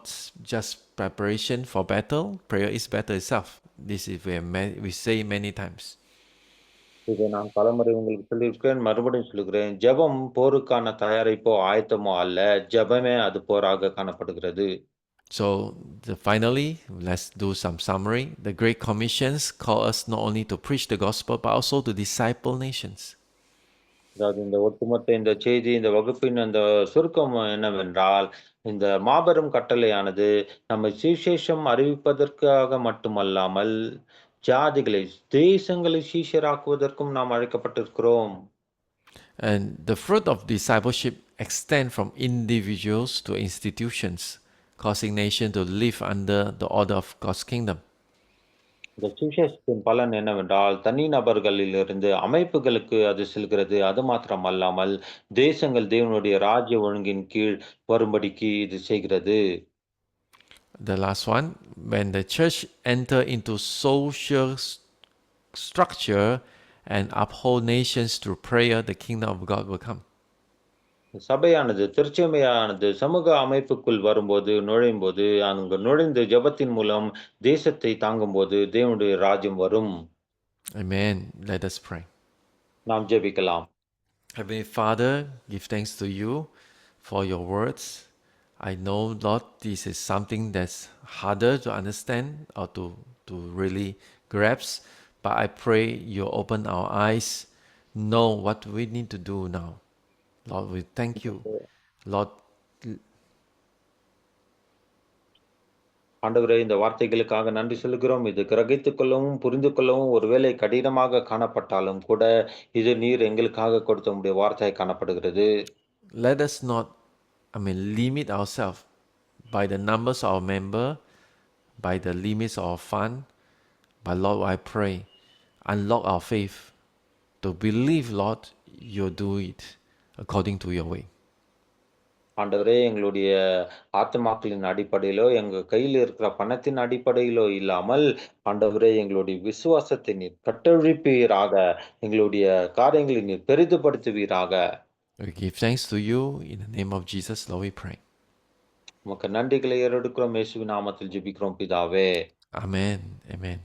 just preparation for battle. Prayer is battle itself. This is we say many times. இதை நான் பலமுறை உங்களுக்கு சொல்லியிருக்கிறேன், மறுபடியும் சொல்லுகிறேன். ஜெபம் போருக்கான தயாரிப்போ, ஆயத்தமோ அல்ல. ஜெபமே அது போராக காணப்படுகிறது. So finally, let's do some summary. The Great Commissions call us not only to preach the gospel, but also to disciple nations. அதாவது இந்த ஒட்டுமொத்த இந்த செய்தி, இந்த வகுப்பின் அந்த சுருக்கம் என்னவென்றால், இந்த மாபெரும் கட்டளையானது நம்மை சுவிசேஷம் அறிவிப்பதற்காக மட்டுமல்லாமல், ஜாதிகளை, தேசங்களை சீஷராக்குவதற்கும் நாம் அழைக்கப்பட்டிருக்கிறோம். And the fruit of discipleship extend from individuals to institutions, causing nations to live under the order of God's kingdom. இந்த சுவிசேஷத்தின் பலன் என்னவென்றால், தனி நபர்களிலிருந்து அமைப்புகளுக்கு அது செல்கிறது. அது மாத்திரம் அல்லாமல், தேசங்கள் தேவனுடைய ராஜ்ய ஒழுங்கின் கீழ் வரும்படிக்கு இது செய்கிறது. The last one, when the church enter into social structure and uphold nations through prayer, the kingdom of God will come. சபையானது, திருச்சபையானது சமூக அமைப்புக்குள் வரும்போது, நுழையும்போது, அங்கு நுழைந்து ஜெபத்தின் மூலம் தேசத்தை தாங்கும்போது, தேவனுடைய ராஜ்யம் வரும். Amen. Let us pray. நாம் ஜெபிக்கலாம். Heavenly Father, give thanks to you for your words. I know, Lord, this is something that's harder to understand or to really grasp, but I pray you open our eyes, know what we need to do now. Lord, we thank you. Lord, ஆண்டவரே, இந்த வார்த்தைகளுக்காக நன்றி சொல்கிறோம். இது கிரகித்துக் கொள்ளவும், புரிந்து கொள்ளவும் ஒருவேளை கடினமாக காணப்பட்டாலும் கூட, இது நீர் எங்களுக்காக கொடுத்த உம்முடைய வார்த்தையாய் காணப்படுகிறது. let us not, limit ourselves by the numbers of our member, by the limits of fun. But Lord, I pray, unlock our faith to believe, Lord, you'll do it according to your way. ஆண்டவரே, எங்களுடைய ஆத்துமாக்களின் அடிப்படையிலோ, எங்க கையில இருக்கிற பணத்தின் அடிப்படையிலோ இல்லாமல், ஆண்டவரே எங்களுடைய விசுவாசத்தை நீர் கட்டவிழ்ப்பீராக. எங்களுடைய காரியங்களை நீர் பெரிதுபடுத்துவீராக. We give thanks to you in the name of Jesus, Lord, we pray. உமக்கு நன்றிகளை ஏறெடுக்கிறோம். இயேசுவின் நாமத்தில் ஜெபிக்கிறோம் பிதாவே. Amen. Amen.